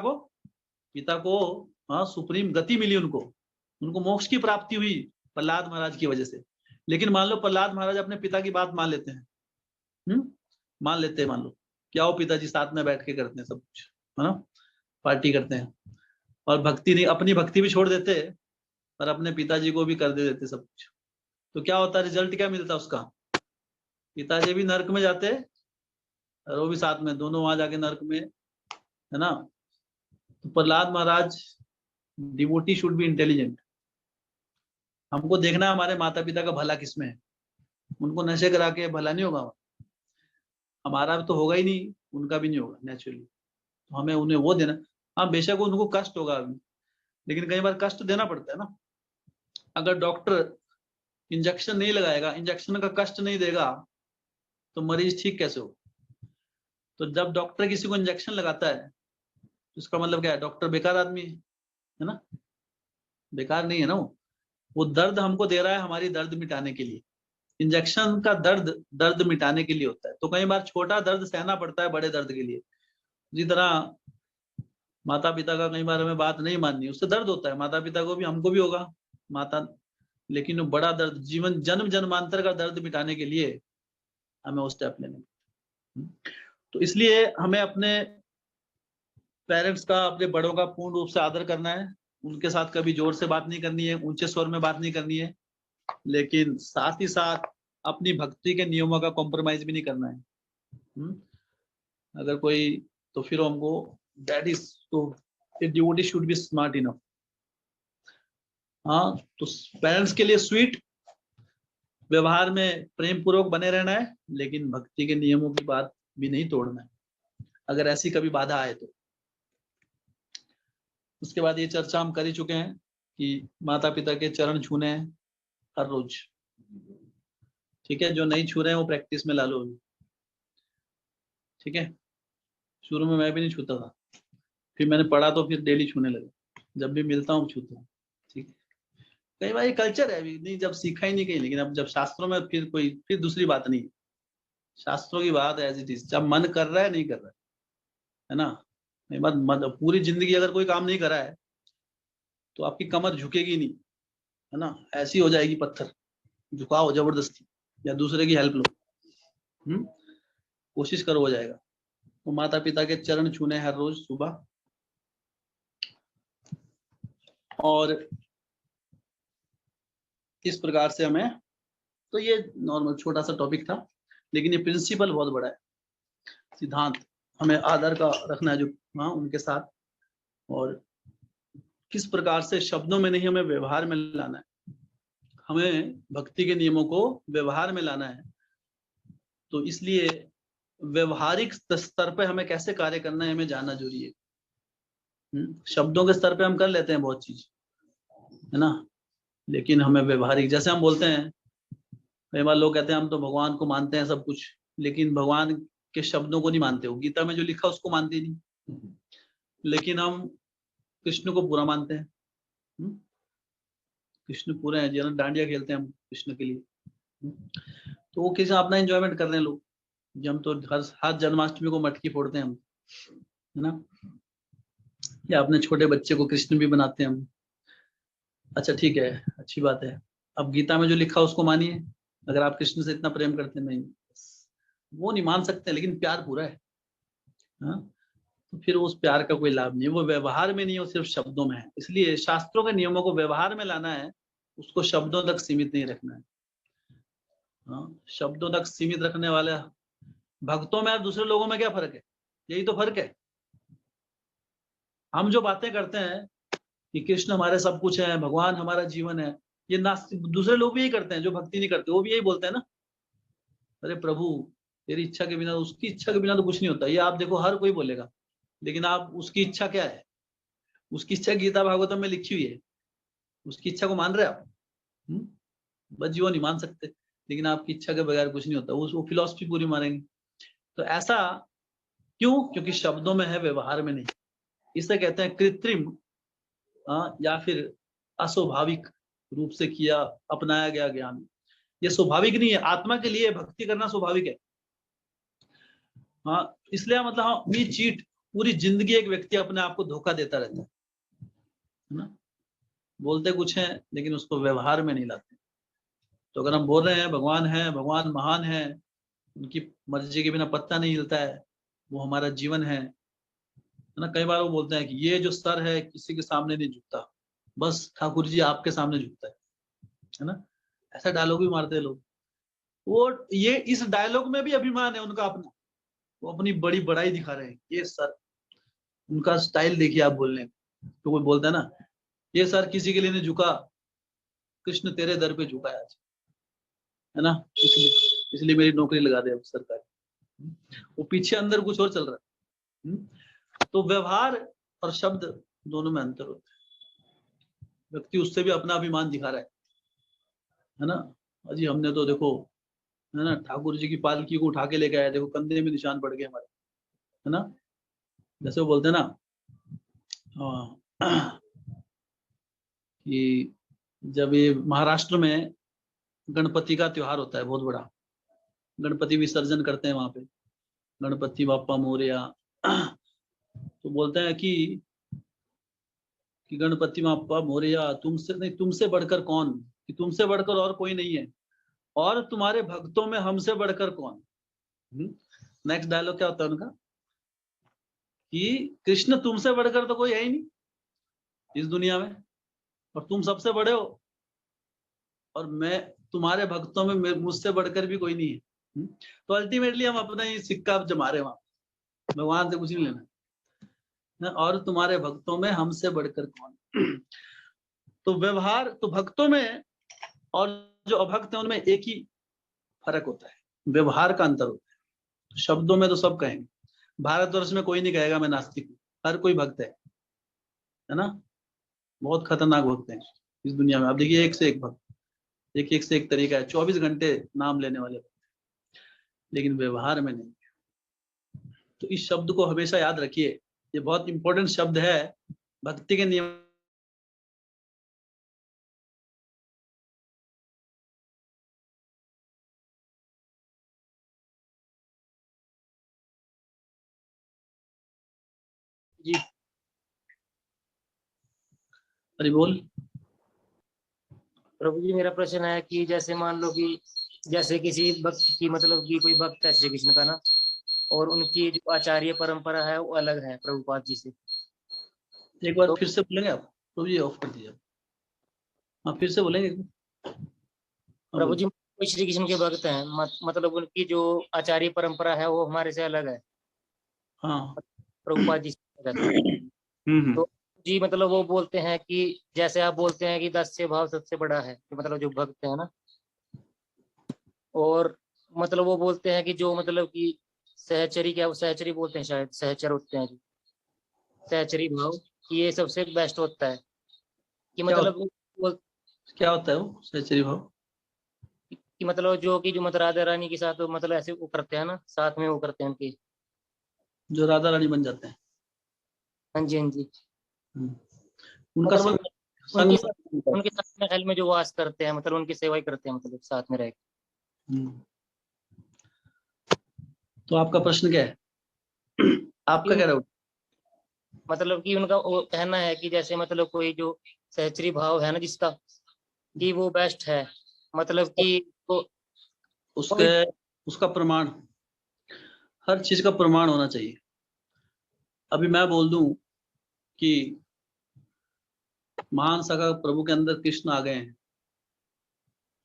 को हाँ सुप्रीम गति मिली, उनको मोक्ष की प्राप्ति हुई प्रहलाद महाराज की वजह से। लेकिन मान लो प्रहलाद महाराज अपने पिता की बात मान लेते हैं, मान लेते हैं, मान लो क्या हो, पिताजी साथ में बैठ के करते हैं सब कुछ, है ना, पार्टी करते हैं, और भक्ति नहीं, अपनी भक्ति भी छोड़ देते और अपने पिताजी को भी कर देते सब कुछ, तो क्या होता, रिजल्ट क्या मिलता उसका? पिताजी भी नरक में जाते और वो भी साथ में, दोनों वहां जाके नरक में, है ना। तो प्रहलाद महाराज, डिवोटी शुड बी इंटेलिजेंट। हमको देखना है हमारे माता पिता का भला किसमें है, उनको नशे करा के भला नहीं होगा, हमारा तो होगा ही नहीं, उनका भी नहीं होगा नेचुरली। तो हमें उन्हें वो देना। हाँ बेशक उनको कष्ट होगा अभी, लेकिन कई बार कष्ट देना पड़ता है ना। अगर डॉक्टर इंजेक्शन नहीं लगाएगा, इंजेक्शन का कष्ट नहीं देगा, तो मरीज ठीक कैसे हो? तो जब डॉक्टर किसी को इंजेक्शन लगाता है तो इसका मतलब क्या है? डॉक्टर बेकार आदमी है ना? बेकार नहीं है ना वो दर्द हमको दे रहा है हमारी दर्द मिटाने के लिए। इंजेक्शन का दर्द दर्द मिटाने के लिए होता है। तो कई बार छोटा दर्द सहना पड़ता है बड़े दर्द के लिए। जिस तरह माता पिता का कई बार हमें बात नहीं माननी, उससे दर्द होता है, माता पिता को भी हमको भी होगा माता, लेकिन वो बड़ा दर्द जीवन जन्म जन्मांतर का दर्द मिटाने के लिए हमें वो स्टेप लेने। तो इसलिए हमें अपने पेरेंट्स का, अपने बड़ों का पूर्ण रूप से आदर करना है। उनके साथ कभी जोर से बात नहीं करनी है, ऊंचे स्वर में बात नहीं करनी है, लेकिन साथ ही साथ अपनी भक्ति के नियमों का कॉम्प्रोमाइज भी नहीं करना है। अगर कोई, तो फिर हमको दैट इज तो devotee should be smart enough. हाँ, तो पेरेंट्स के लिए स्वीट व्यवहार में प्रेम पूर्वक बने रहना है, लेकिन भक्ति के नियमों की बात भी नहीं तोड़ना है अगर ऐसी कभी बाधा आए तो। उसके बाद ये चर्चा हम कर ही चुके हैं कि माता पिता के चरण छूने हैं हर रोज। ठीक है, जो नहीं छू रहे हैं वो प्रैक्टिस में ला लो। ठीक है, शुरू में मैं भी नहीं छूता था, फिर मैंने पढ़ा तो फिर डेली छूने लगा, जब भी मिलता हूँ छूता हूँ। ठीक है, कई बार ये कल्चर है अभी, नहीं जब सीखा ही नहीं कहीं, लेकिन अब जब शास्त्रों में फिर दूसरी बात नहीं, शास्त्रों की बात है एज इट इज। जब मन कर रहा है नहीं कर रहा है ना, नहीं बात पूरी जिंदगी अगर कोई काम नहीं करा है तो आपकी कमर झुकेगी नहीं, है ना, ऐसी हो जाएगी पत्थर। झुकाओ जबरदस्ती या दूसरे की हेल्प लो, कोशिश करो, हो जाएगा। तो माता पिता के चरण छूने हर रोज सुबह। और इस प्रकार से हमें, तो ये नॉर्मल छोटा सा टॉपिक था, लेकिन ये प्रिंसिपल बहुत बड़ा है। सिद्धांत हमें आदर का रखना है जो हाँ उनके साथ, और किस प्रकार से शब्दों में नहीं हमें व्यवहार में लाना है, हमें भक्ति के नियमों को व्यवहार में लाना है। तो इसलिए व्यवहारिक स्तर पे हमें कैसे कार्य करना है हमें जानना जरूरी है। शब्दों के स्तर पे हम कर लेते हैं बहुत चीज, है ना, लेकिन हमें व्यवहारिक, जैसे हम बोलते हैं, कई बार लोग कहते हैं हम तो भगवान को मानते हैं सब कुछ, लेकिन भगवान के शब्दों को नहीं मानते हो, गीता में जो लिखा उसको मानते ही नहीं, लेकिन हम कृष्ण को पूरा मानते हैं। कृष्ण पूरे हैं, जी डांडिया खेलते हैं हम कृष्ण के लिए। तो वो किसी अपना एंजॉयमेंट कर रहे हैं लोग, हम तो हर जन्माष्टमी को मटकी फोड़ते हैं हम, है ना, या अपने छोटे बच्चे को कृष्ण भी बनाते हैं हम। अच्छा ठीक है, अच्छी बात है। अब गीता में जो लिखा उसको मानिए, अगर आप कृष्ण से इतना प्रेम करते हैं। नहीं, वो नहीं मान सकते, लेकिन प्यार पूरा है। हाँ, तो फिर उस प्यार का कोई लाभ नहीं, वो व्यवहार में नहीं है, वो सिर्फ शब्दों में है। इसलिए शास्त्रों के नियमों को व्यवहार में लाना है, उसको शब्दों तक सीमित नहीं रखना है। हाँ, शब्दों तक सीमित रखने वाले भक्तों में और दूसरे लोगों में क्या फर्क है? यही तो फर्क है। हम जो बातें करते हैं कि कृष्ण हमारे सब कुछ है, भगवान हमारा जीवन है, ये नास्तिक दूसरे लोग भी यही करते हैं, जो भक्ति नहीं करते वो भी यही बोलते हैं ना, अरे प्रभु तेरी इच्छा के बिना, उसकी इच्छा के बिना तो कुछ नहीं होता। ये आप देखो हर कोई बोलेगा, लेकिन आप उसकी इच्छा क्या है? उसकी इच्छा गीता भागवतम में लिखी हुई है, उसकी इच्छा को मान रहे आप? बस जी वो नहीं मान सकते, लेकिन आपकी इच्छा के बगैर कुछ नहीं होता, वो फिलॉसफी पूरी मारेंगे। तो ऐसा क्यों? क्योंकि शब्दों में है, व्यवहार में नहीं। इसे कहते हैं कृत्रिम या फिर अस्वाभाविक रूप से किया अपनाया गया ज्ञान। ये स्वाभाविक नहीं है। आत्मा के लिए भक्ति करना स्वाभाविक है। हाँ, इसलिए मतलब हाँ वी चीट, पूरी जिंदगी एक व्यक्ति अपने आप को धोखा देता रहता है ना, बोलते कुछ है लेकिन उसको व्यवहार में नहीं लाते। तो अगर हम बोल रहे हैं भगवान है, भगवान महान है, उनकी मर्जी के बिना पत्ता नहीं हिलता है, वो हमारा जीवन है ना। कई बार वो बोलते हैं कि ये जो सर है किसी के सामने नहीं झुकता, बस ठाकुर जी आपके सामने झुकता है ना। ऐसा डायलॉग भी मारते हैं लोग। वो ये इस डायलॉग में भी अभिमान है उनका अपना, वो अपनी बड़ी बड़ाई दिखा रहे हैं। ये सर, उनका स्टाइल देखिए आप बोलने, तो कोई बोलता है ना ये सर किसी के लिए नहीं झुका, कृष्ण तेरे दर पे झुका है आज, है ना, इसलिए इसलिए मेरी नौकरी लगा दे अब सरकार। वो पीछे अंदर कुछ और चल रहा है। तो व्यवहार और शब्द दोनों में अंतर होता है। व्यक्ति उससे भी अपना अभिमान दिखा रहा है ना। अजी हमने तो देखो, है ना, ठाकुर जी की पालकी को उठा के लेके आए, देखो कंधे में निशान पड़ गए हमारे, है ना। जैसे वो बोलते हैं ना कि जब ये महाराष्ट्र में गणपति का त्योहार होता है बहुत बड़ा, गणपति विसर्जन करते हैं वहां पे, गणपति बाप्पा मोरया। तो बोलते हैं कि गणपति बाप्पा मोरया, तुमसे नहीं, तुमसे बढ़कर कौन, कि तुमसे बढ़कर और कोई नहीं है, और तुम्हारे भक्तों में हमसे बढ़कर कौन। नेक्स्ट डायलॉग क्या होता है उनका, कि कृष्ण तुमसे बढ़कर तो कोई है ही नहीं इस दुनिया में, और तुम सबसे बड़े हो, और मैं तुम्हारे भक्तों में मुझसे बढ़कर भी कोई नहीं है। तो अल्टीमेटली हम अपना ही सिक्का जमा रहे वहां, भगवान से कुछ नहीं लेना, और तुम्हारे भक्तों में हमसे बढ़कर कौन। तो व्यवहार तो भक्तों में और जो अभक्त है उनमें एक ही फर्क होता है, व्यवहार का अंतर होता है। शब्दों में तो सब कहेंगे, भारतवर्ष में कोई नहीं कहेगा मैं नास्तिक हूँ, हर कोई भक्त है ना। बहुत खतरनाक भक्त हैं इस दुनिया में। आप देखिए एक से एक भक्त, एक से एक तरीका है, 24 घंटे नाम लेने वाले, लेकिन व्यवहार में नहीं। तो इस शब्द को हमेशा याद रखिए, ये बहुत इंपॉर्टेंट शब्द है भक्ति के नियम। जी हरि बोल। प्रभु जी, मेरा प्रश्न है कि जैसे मान लो कि जैसे किसी भक्त की मतलब कि कोई भक्त है श्री कृष्ण का ना, और उनकी जो आचार्य परंपरा है वो अलग है प्रभुपाद जी से। एक बार तो फिर से बोलेंगे आप प्रभु जी, ऑफ कर दीजिए। हाँ फिर से बोलेंगे। हाँ, प्रभु जी, बोलिए। कोई श्री कृष्ण के भक्त हैं, मतलब उनकी जो आचार्य परंपरा है वो हमारे से अलग है, हाँ। प्रभुपाद जी से रहते हैं। तो जी मतलब वो बोलते हैं कि जैसे आप बोलते हैं कि 10 से भाव सबसे बड़ा है, तो मतलब जो भक्त है ना, और मतलब वो बोलते हैं कि जो मतलब कि सहचरी, क्या वो सहचरी बोलते हैं, शायद सहचर होते हैं जो सहचरी भाव, कि ये सबसे बेस्ट होता है। कि क्या मतलब वो क्या होता है वो सहचरी भाव? कि मतलब जो मतलब राधा रानी के साथ मतलब ऐसे वो करते हैं ना, साथ में वो करते हैं उनके। जो राधा रानी बन जाते हैं। हाँ जी, हाँ जी। हम्म। उनका मतलब संग, उनके संग साथ होता है। उनके साथ महल में जो वास करते हैं, मतलब उनकी सेवा ही करते हैं, मतलब साथ में रह के। हम्म। तो आपका प्रश्न क्या है? कि आपका क्या डाउट? मतलब कि उनका वो कहना है कि जैसे मतलब कोई जो सहचरी भाव है ना जिसका, कि वो बेस्ट है, मतलब कि वो उसके कोई। उसका प्रमाण, हर चीज का प्रमाण होना चाहिए। अभी मैं बोल दूं कि महान सखा प्रभु के अंदर कृष्ण आ गए हैं,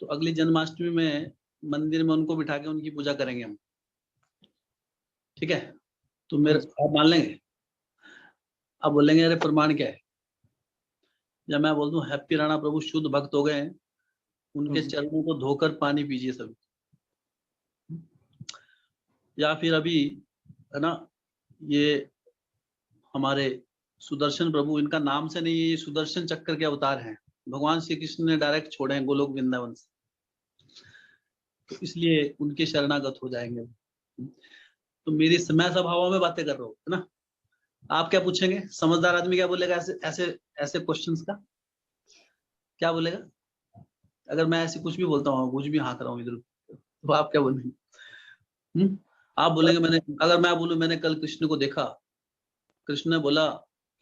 तो अगली जन्माष्टमी में मंदिर में उनको बिठा के उनकी पूजा करेंगे हम, ठीक है? तो हाँ मेरे जी, आप मान लेंगे? आप बोलेंगे अरे प्रमाण क्या है? जब मैं बोल दूं हैप्पी राणा प्रभु शुद्ध भक्त हो गए हैं, हाँ उनके जी, चरणों को धोकर पानी पीजिए सभी। या फिर अभी, है ना, ये हमारे सुदर्शन प्रभु, इनका नाम से नहीं, ये सुदर्शन चक्र के अवतार हैं, भगवान श्री कृष्ण ने डायरेक्ट छोड़े हैं गोलोक वृंदावन से, तो इसलिए उनके शरणागत हो जाएंगे। तो मेरी मैं सभाओं में बातें कर रहा हूँ, है ना। आप क्या पूछेंगे? समझदार आदमी क्या बोलेगा ऐसे ऐसे ऐसे क्वेश्चंस का? क्या बोलेगा? अगर मैं ऐसे कुछ भी बोलता हूँ, कुछ भी हाँक रहा हूँ इधर, तो आप क्या बोलेंगे? आप बोलेंगे मैंने, अगर मैं बोलूं मैंने कल कृष्ण को देखा, कृष्ण ने बोला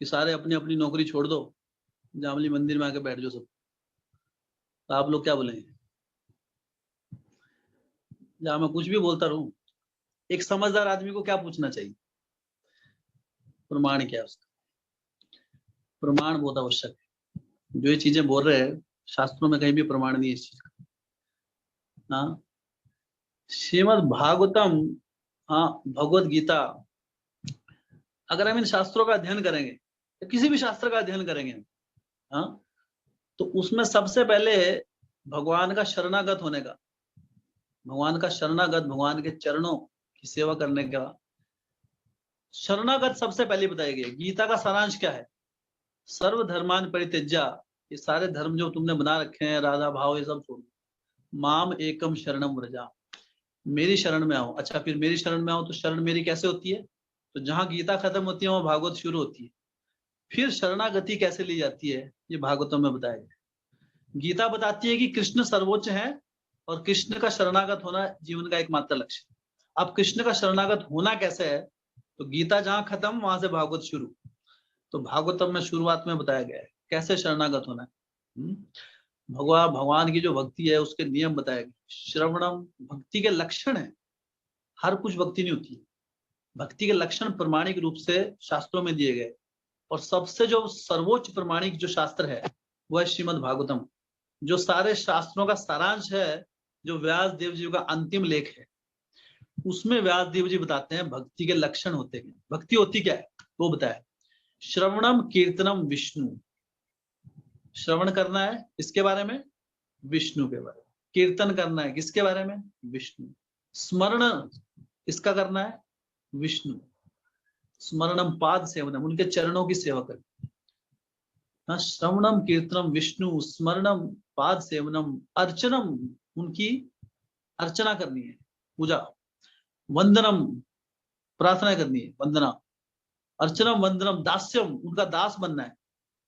कि सारे अपनी अपनी नौकरी छोड़ दो, जामली मंदिर में आके बैठ जाओ सब, तो आप लोग क्या बोलेंगे? या मैं कुछ भी बोलता रहूं, एक समझदार आदमी को क्या पूछना चाहिए? प्रमाण क्या है उसका? प्रमाण बहुत आवश्यक है। जो ये चीजें बोल रहे हैं, शास्त्रों में कहीं भी प्रमाण नहीं है इस चीज का। हाँ, श्रीमद् भागवतम, हाँ, भगवत गीता, अगर हम इन शास्त्रों का अध्ययन करेंगे, या किसी भी शास्त्र का अध्ययन करेंगे, हाँ, तो उसमें सबसे पहले भगवान का शरणागत होने का, भगवान का शरणागत, भगवान के चरणों की सेवा करने का शरणागत सबसे पहले बताया गया। गीता का सारांश क्या है? सर्वधर्मान परित्यज्य, ये सारे धर्म जो तुमने बना रखे हैं, राधा भाव, ये सब छोड़, माम एकम शरणम व्रजा, मेरी शरण में आओ। अच्छा, फिर मेरी शरण में आओ तो शरण मेरी कैसे होती है? तो जहां गीता खत्म होती है वहां भागवत शुरू होती है। फिर शरणागति कैसे ली जाती है, ये भागवतों में बताया गया। गीता बताती है कि कृष्ण सर्वोच्च है और कृष्ण का शरणागत होना जीवन का एकमात्र लक्ष्य। अब कृष्ण का शरणागत होना कैसे है? तो गीता जहां खत्म वहां से भागवत शुरू। तो भागवतम में शुरुआत में बताया गया है कैसे शरणागत होना है। भगवान की जो भक्ति है उसके नियम बताए गए। श्रवणम भक्ति के लक्षण है, हर कुछ भक्ति नहीं होती है। भक्ति के लक्षण प्रमाणिक रूप से शास्त्रों में दिए गए, और सबसे जो सर्वोच्च प्रमाणिक जो शास्त्र है वह है श्रीमद् भागवतम, जो सारे शास्त्रों का सारांश है, जो व्यास देव जी का अंतिम लेख है। उसमें व्यास देव जी बताते हैं भक्ति के लक्षण होते हैं। भक्ति होती क्या है वो बताया। श्रवणम कीर्तनम विष्णु, श्रवण करना है इसके बारे में, विष्णु के बारे में। कीर्तन करना है किसके बारे में? विष्णु। स्मरण इसका करना है, विष्णु। स्मरणम पाद सेवनम, उनके चरणों की सेवा करनी। श्रवणम कीर्तनम विष्णु, स्मरणम पाद सेवनम, अर्चनम, उनकी अर्चना करनी है, पूजा। वंदनम, प्रार्थना करनी है, वंदना। अर्चनम वंदनम दास्यम, उनका दास बनना है,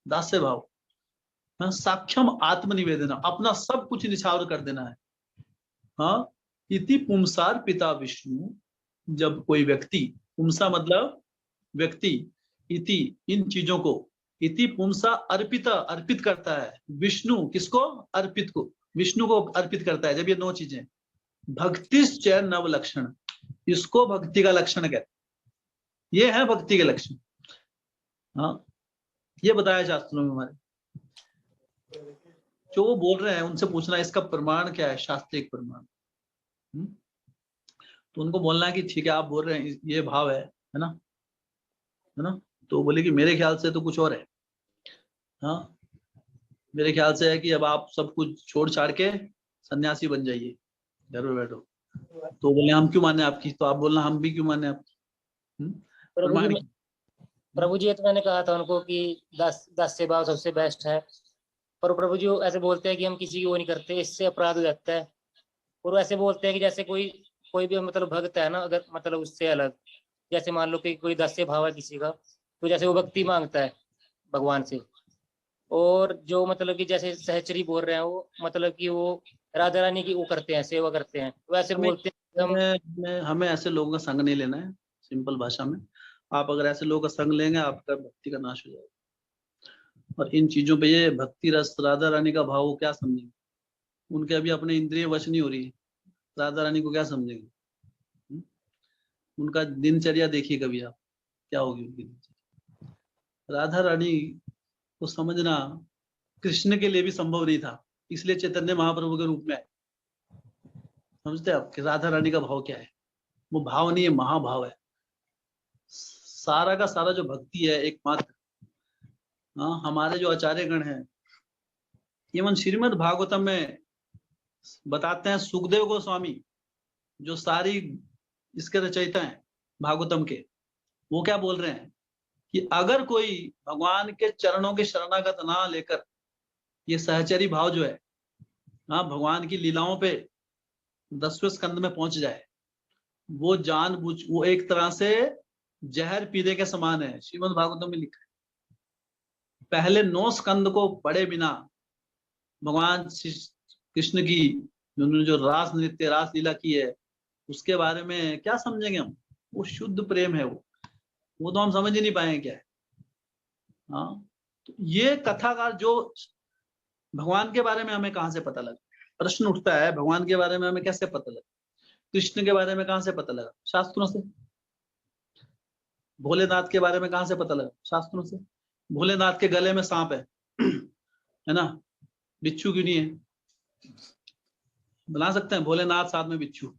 दास्य भाव। साक्ष्यम आत्मनिवेदन, अपना सब कुछ निछावर कर देना है। हाँ, इति पुंसार पिता विष्णु, जब कोई व्यक्ति, पुंसा मतलब व्यक्ति, इति इन चीजों को, इति पुंसा अर्पिता अर्पित करता है, विष्णु किसको? अर्पित को, विष्णु को अर्पित करता है जब ये 9 चीजें। भक्तिश्च नव लक्षण, इसको भक्ति का लक्षण कहते हैं। ये है भक्ति के लक्षण। हाँ, ये बताया शास्त्रों में हमारे। जो वो बोल रहे हैं उनसे पूछना इसका प्रमाण क्या है, शास्त्रिक प्रमाण। तो उनको बोलना है कि ठीक है आप बोल रहे हैं ये भाव है ना, है ना। तो बोले कि मेरे ख्याल से तो कुछ और है। हाँ, मेरे ख्याल से है कि अब आप सब कुछ छोड़ छाड़ के सन्यासी बन जाइए, घर में बैठो। तो बोले हम क्यों माने आपकी? तो आप बोलना हम भी क्यों माने आपकी। प्रभु जी तो मैंने कहा था उनको कि दास्य भाव सबसे बेस्ट है, पर प्रभु जी ऐसे बोलते हैं कि हम किसी की वो नहीं करते, इससे अपराध हो जाता है। और वो ऐसे बोलते हैं कि जैसे कोई भी मतलब भक्त है ना, अगर मतलब उससे अलग, जैसे मान लो कि कोई दास्य भाव है किसी का, तो जैसे वो भक्ति मांगता है भगवान से, और जो मतलब कि जैसे सहचरी बोल रहे हैं वो मतलब कि वो राधा रानी की वो करते हैं, सेवा करते हैं, वैसे बोलते हैं हमें ऐसे लोगों का संग नहीं लेना है। सिंपल भाषा में, आप अगर ऐसे लोगों का संग लेंगे आपका भक्ति का नाश हो जाएगा। और इन चीजों पे ये भक्ति रस, राधा रानी का भाव क्या समझेंगे? उनके अभी अपने इंद्रिय वश नहीं हो रही, राधा रानी को क्या समझेंगे? उनका दिनचर्या देखिए कभी आप, क्या होगी उनकी दिनचर्या। राधा रानी को समझना कृष्ण के लिए भी संभव नहीं था, इसलिए चैतन्य महाप्रभु के रूप में आए। समझते आप कि राधा रानी का भाव क्या है? वो भाव नहीं है, महाभाव है। सारा का सारा जो भक्ति है एकमात्र। हाँ, हमारे जो आचार्य गण हैं, इवन श्रीमद् भागवतम में बताते हैं, सुखदेव गोस्वामी जो सारी इसके रचयिता हैं भागवतम के, वो क्या बोल रहे हैं कि अगर कोई भगवान के चरणों के शरणागत ना लेकर ये सहचरी भाव जो है, हाँ, भगवान की लीलाओं पे 10वें स्कंद में पहुंच जाए, वो जानबूझ, वो एक तरह से जहर पीने के समान है। श्रीमद् भागवतम में लिखा है, पहले 9 स्कंद को पढ़े बिना भगवान कृष्ण की उन्होंने जो रास नृत्य, रास लीला की है, उसके बारे में क्या समझेंगे हम? वो शुद्ध प्रेम है, वो तो हम समझ ही नहीं पाएंगे क्या है। हाँ, तो ये कथाकार जो भगवान के बारे में हमें कहां से पता लगा? प्रश्न उठता है, भगवान के बारे में हमें कैसे पता लगा? कृष्ण के बारे में कहां से पता लगा? शास्त्रों से। भोलेनाथ के बारे में कहां से पता लगा? शास्त्रों से। भोलेनाथ के गले में सांप है ना, बिच्छू क्यों नहीं है? बना सकते हैं भोलेनाथ साथ में बिच्छू?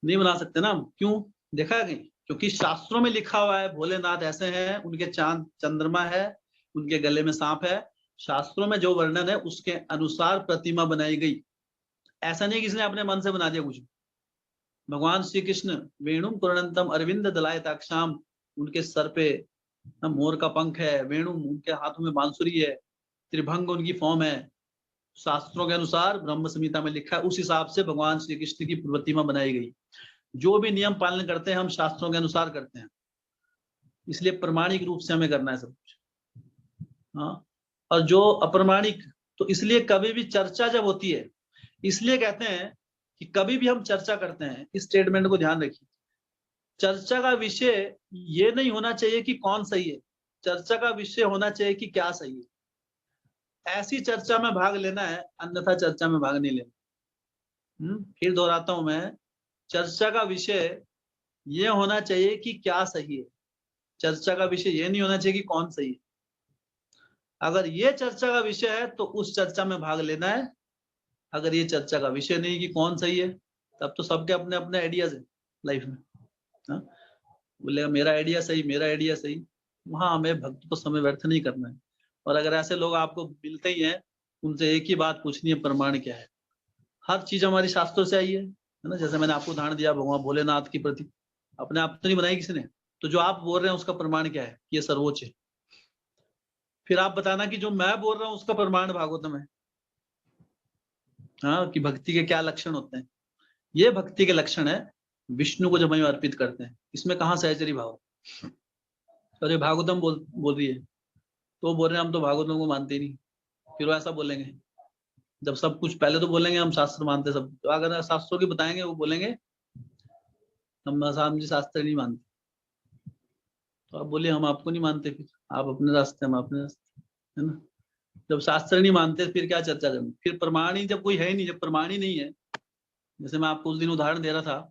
नहीं बना सकते ना। क्यों? देखा है कहीं? क्योंकि शास्त्रों में लिखा हुआ है भोलेनाथ ऐसे हैं, उनके चांद चंद्रमा है, उनके गले में सांप है। शास्त्रों में जो वर्णन है उसके अनुसार प्रतिमा बनाई गई। ऐसा नहीं किसी ने अपने मन से बना दिया कुछ। भगवान श्री कृष्ण वेणुम पूर्णंतम अरविंद दलायताक्षाम, उनके सर पे मोर का पंख है, वेणु उनके हाथों में बांसुरी है, त्रिभंग उनकी फॉर्म है। शास्त्रों के अनुसार ब्रह्म संहिता में लिखा है, उस हिसाब से भगवान श्री कृष्ण की प्रतिमा बनाई गई। जो भी नियम पालन करते हैं हम शास्त्रों के अनुसार करते हैं, इसलिए प्रमाणिक रूप से हमें करना है सब कुछ। हाँ, और जो अप्रमाणिक, तो इसलिए कभी भी चर्चा जब होती है, इसलिए कहते हैं कि कभी भी हम चर्चा करते हैं, इस स्टेटमेंट को ध्यान रखिए, चर्चा का विषय ये नहीं होना चाहिए कि कौन सही है, चर्चा का विषय होना चाहिए कि क्या सही है। ऐसी चर्चा में भाग लेना है, अन्यथा चर्चा में भाग नहीं लेना। फिर दोहराता हूं मैं, चर्चा का विषय ये होना चाहिए कि क्या सही है, चर्चा का विषय ये नहीं होना चाहिए कि कौन सही है। अगर ये चर्चा का विषय है तो उस चर्चा में भाग लेना है, अगर ये चर्चा का विषय नहीं कि कौन सही है, तब तो सबके अपने अपने आइडियाज है लाइफ में। हाँ, बोलेगा मेरा आइडिया सही, मेरा आइडिया सही, वहां हमें भक्त को समय व्यर्थ नहीं करना है। और अगर ऐसे लोग आपको मिलते ही हैं, उनसे एक ही बात पूछनी है, प्रमाण क्या है। हर चीज हमारी शास्त्रों से आई है ना। जैसे मैंने आपको उदाहरण दिया भगवान भोलेनाथ की प्रति, अपने आप तो नहीं बनाई किसी ने, तो जो आप बोल रहे हैं उसका प्रमाण क्या है, ये सर्वोच्च है। फिर आप बताना कि जो मैं बोल रहा हूँ उसका प्रमाण भागवतम है। हाँ, कि भक्ति के क्या लक्षण होते हैं, ये भक्ति के लक्षण है विष्णु को जब हम अर्पित करते हैं। इसमें कहाँ सहचरी भाव। अरे भागवतम बोल रही है, तो बोल रहे हैं हम तो भागवतम को मानते ही नहीं। फिर वो ऐसा बोलेंगे, जब सब कुछ पहले तो बोलेंगे हम शास्त्र मानते सब, तो अगर शास्त्रों की बताएंगे वो बोलेंगे हम जी शास्त्र नहीं मानते। तो आप बोलिए हम आपको नहीं मानते, फिर आप अपने रास्ते हम अपने रास्ते, है ना। जब शास्त्र नहीं मानते फिर क्या चर्चा करनी, फिर प्रमाण ही जब कोई है ही नहीं, जब प्रमाण ही नहीं है। जैसे मैं आपको उस दिन उदाहरण दे रहा था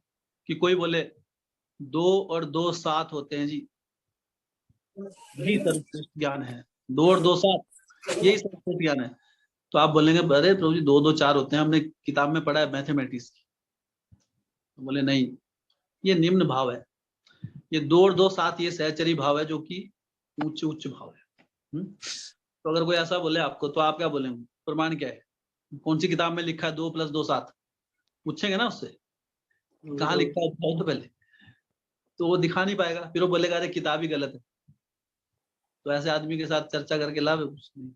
कि कोई बोले 2 और 2 7 होते हैं जी, यही सर्वश्रेष्ठ ज्ञान है, 2 और 2 7 यही सर्वश्रेष्ठ ज्ञान है। तो आप बोलेंगे अरे प्रभु जी 2 2 4 होते हैं, हमने किताब में पढ़ा है मैथमेटिक्स की। तो बोले नहीं, ये निम्न भाव है, ये 2 और 2 7 ये सहचरी भाव है, जो कि उच्च उच्च भाव है। तो अगर कोई ऐसा बोले आपको, तो आप क्या बोलेंगे, प्रमाण क्या है, कौन सी किताब में लिखा है 2 + 2 7, पूछेंगे ना उससे, कहाँ लिखा है बताओ तो पहले। तो वो दिखा नहीं पाएगा, फिर वो बोलेगा अरे किताब ही गलत है। तो ऐसे आदमी के साथ चर्चा करके लाभ है कुछ नहीं।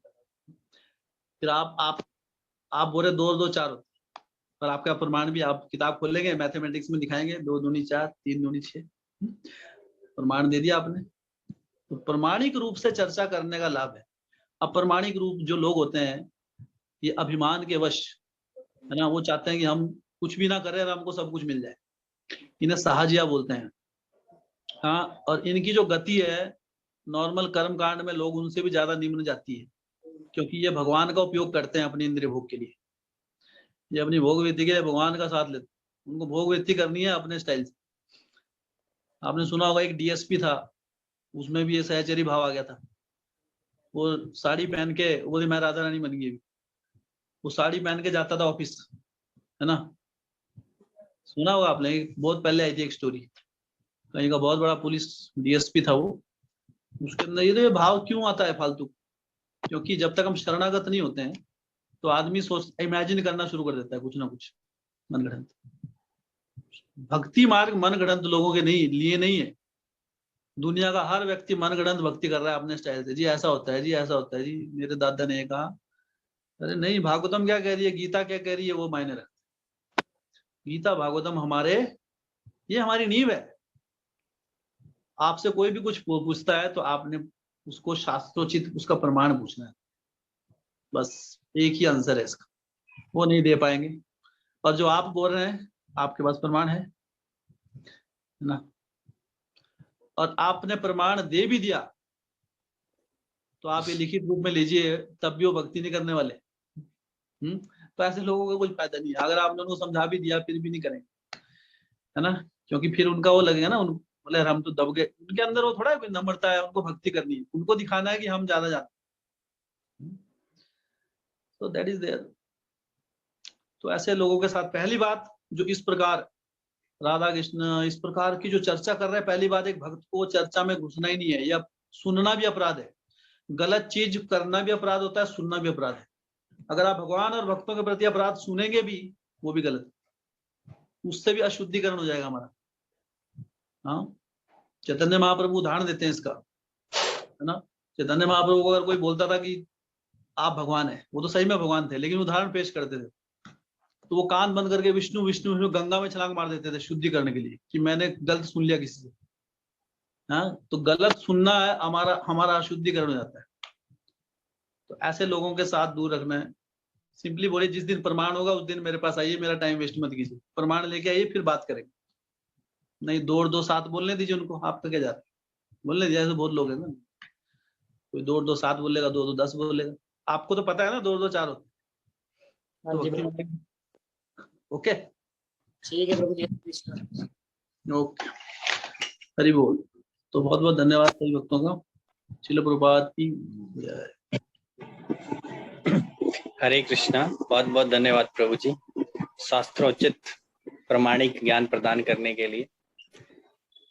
फिर आप बोल रहे 2 और 2 4 होते, पर आपका प्रमाण भी, आप किताब खोलेंगे मैथमेटिक्स में दिखाएंगे 2 दूनी 4 3 दूनी 6, प्रमाण दे दिया आपने। तो प्रमाणिक रूप से चर्चा करने का लाभ है। अप्रमाणिक रूप जो लोग होते हैं, ये अभिमान के वश, है ना, वो चाहते हैं कि हम कुछ भी ना करें और हमको सब कुछ मिल जाए, इन्हें साहजिया बोलते हैं। हाँ, और इनकी जो गति है नॉर्मल कर्म कांड में लोग उनसे भी ज्यादा निम्न जाती है, क्योंकि ये भगवान का उपयोग करते हैं अपनी इंद्रिय भोग के लिए। ये अपनी भोग वृत्ति के लिए भगवान का साथ लेते, उनको भोग वृत्ति करनी है अपने स्टाइल से। आपने सुना होगा एक डीएसपी था, उसमें भी ये सहचरी भाव आ गया था। वो साड़ी पहन के, वो मैं राधा रानी बन गई, वो साड़ी पहन के जाता था ऑफिस, है ना। सुना होगा आपने, बहुत पहले आई थी एक स्टोरी, कहीं का बहुत बड़ा पुलिस डीएसपी था वो। उसके अंदर ये भाव क्यों आता है फालतू, क्योंकि जब तक हम शरणागत नहीं होते हैं तो आदमी सोच इमेजिन करना शुरू कर देता है कुछ ना कुछ मनगढ़ंत। भक्ति मार्ग मनगढ़ंत लोगों के नहीं लिए नहीं है। दुनिया का हर व्यक्ति मनगढ़ंत भक्ति कर रहा है अपने स्टाइल से, जी ऐसा होता है, जी ऐसा होता है, जी मेरे दादा ने कहा। अरे नहीं, भागवतम क्या कह रही है, गीता क्या कह रही है, वो मायने रखता। गीता भागवतम हमारे, ये हमारी नींव है। आपसे कोई भी कुछ पूछता है तो आपने उसको शास्त्रोचित उसका प्रमाण पूछना है, बस एक ही आंसर है इसका, वो नहीं दे पाएंगे। और जो आप बोल रहे हैं आपके पास प्रमाण है ना, और आपने प्रमाण दे भी दिया तो आप ये लिखित रूप में लीजिए, तब भी वो भक्ति नहीं करने वाले। तो ऐसे लोगों का कोई फायदा नहीं है। अगर आपने उनको समझा भी दिया फिर भी नहीं करेंगे, है ना, क्योंकि फिर उनका वो लगेगा ना, उनको बोले हम तो दब गए। उनके अंदर वो थोड़ा नम्रता है, उनको भक्ति करनी है, उनको दिखाना है कि हम ज्यादा जानते हैं। तो दैट इज देयर। तो ऐसे लोगों के साथ पहली बात, जो इस प्रकार राधा कृष्ण इस प्रकार की जो चर्चा कर रहे हैं, पहली बात, एक भक्त को चर्चा में घुसना ही नहीं है, या सुनना भी अपराध है। गलत चीज करना भी अपराध होता है, सुनना भी अपराध है। अगर आप भगवान और भक्तों के प्रति अपराध सुनेंगे भी, वो भी गलत है, उससे भी अशुद्धिकरण हो जाएगा हमारा। हाँ, चैतन्य महाप्रभु उदाहरण देते हैं इसका, है ना। चैतन्य महाप्रभु को अगर कोई बोलता था कि आप भगवान है, वो तो सही में भगवान थे, लेकिन उदाहरण पेश करते थे, तो वो कान बंद करके विष्णु विष्णु विष्णु गंगा में छलांग मार देते थे शुद्धि करने के लिए, कि मैंने गलत सुन लिया किसी से। हाँ, तो गलत सुनना है हमारा अशुद्धिकरण हो जाता है। तो ऐसे लोगों के साथ दूर रखना है। सिंपली बोलिए, जिस दिन प्रमाण होगा उस दिन मेरे पास आइए, मेरा टाइम वेस्ट मत कीजिए, प्रमाण लेके आइए, फिर बात करेंगे। नहीं, 2 और 2 7 बोलने दीजिए उनको, आप तो क्या जाते बोलने दीजिए। ऐसे बहुत लोग हैं ना, कोई 2 और 2 7 बोलेगा, 2 और 2 10 बोलेगा। आपको तो पता है ना 2 और 2 4 होते हाँ जी तो प्रभु जी। ओके। ठीक है प्रभु जी, हरे कृष्णा। ओके, हरि बोल। तो बहुत बहुत धन्यवाद सभी भक्तों का। श्रील प्रभुपाद की जय। हरे कृष्णा। बहुत बहुत धन्यवाद प्रभु जी, शास्त्रोचित प्रमाणिक ज्ञान प्रदान करने के लिए,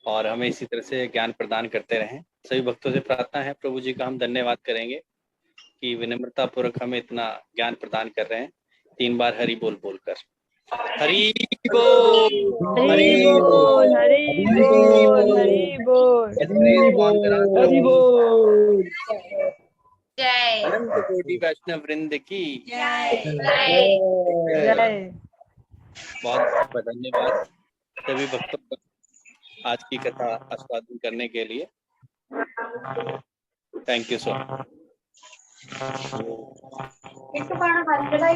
और हमें इसी तरह से ज्ञान प्रदान करते रहें। सभी भक्तों से प्रार्थना है, प्रभु जी का हम धन्यवाद करेंगे कि विनम्रता पूर्वक हमें इतना ज्ञान प्रदान कर रहे हैं। 3 बार हरि बोल बोलकर। हरि बोल, हरि बोल, हरि बोल, हरि बोल। हरि बोल। जय अनंत कोटि वैष्णव वृंद की जय जय। बहुत बहुत धन्यवाद सभी भक्तों का आज की कथा आस्वादन करने के लिए। Thank you so much.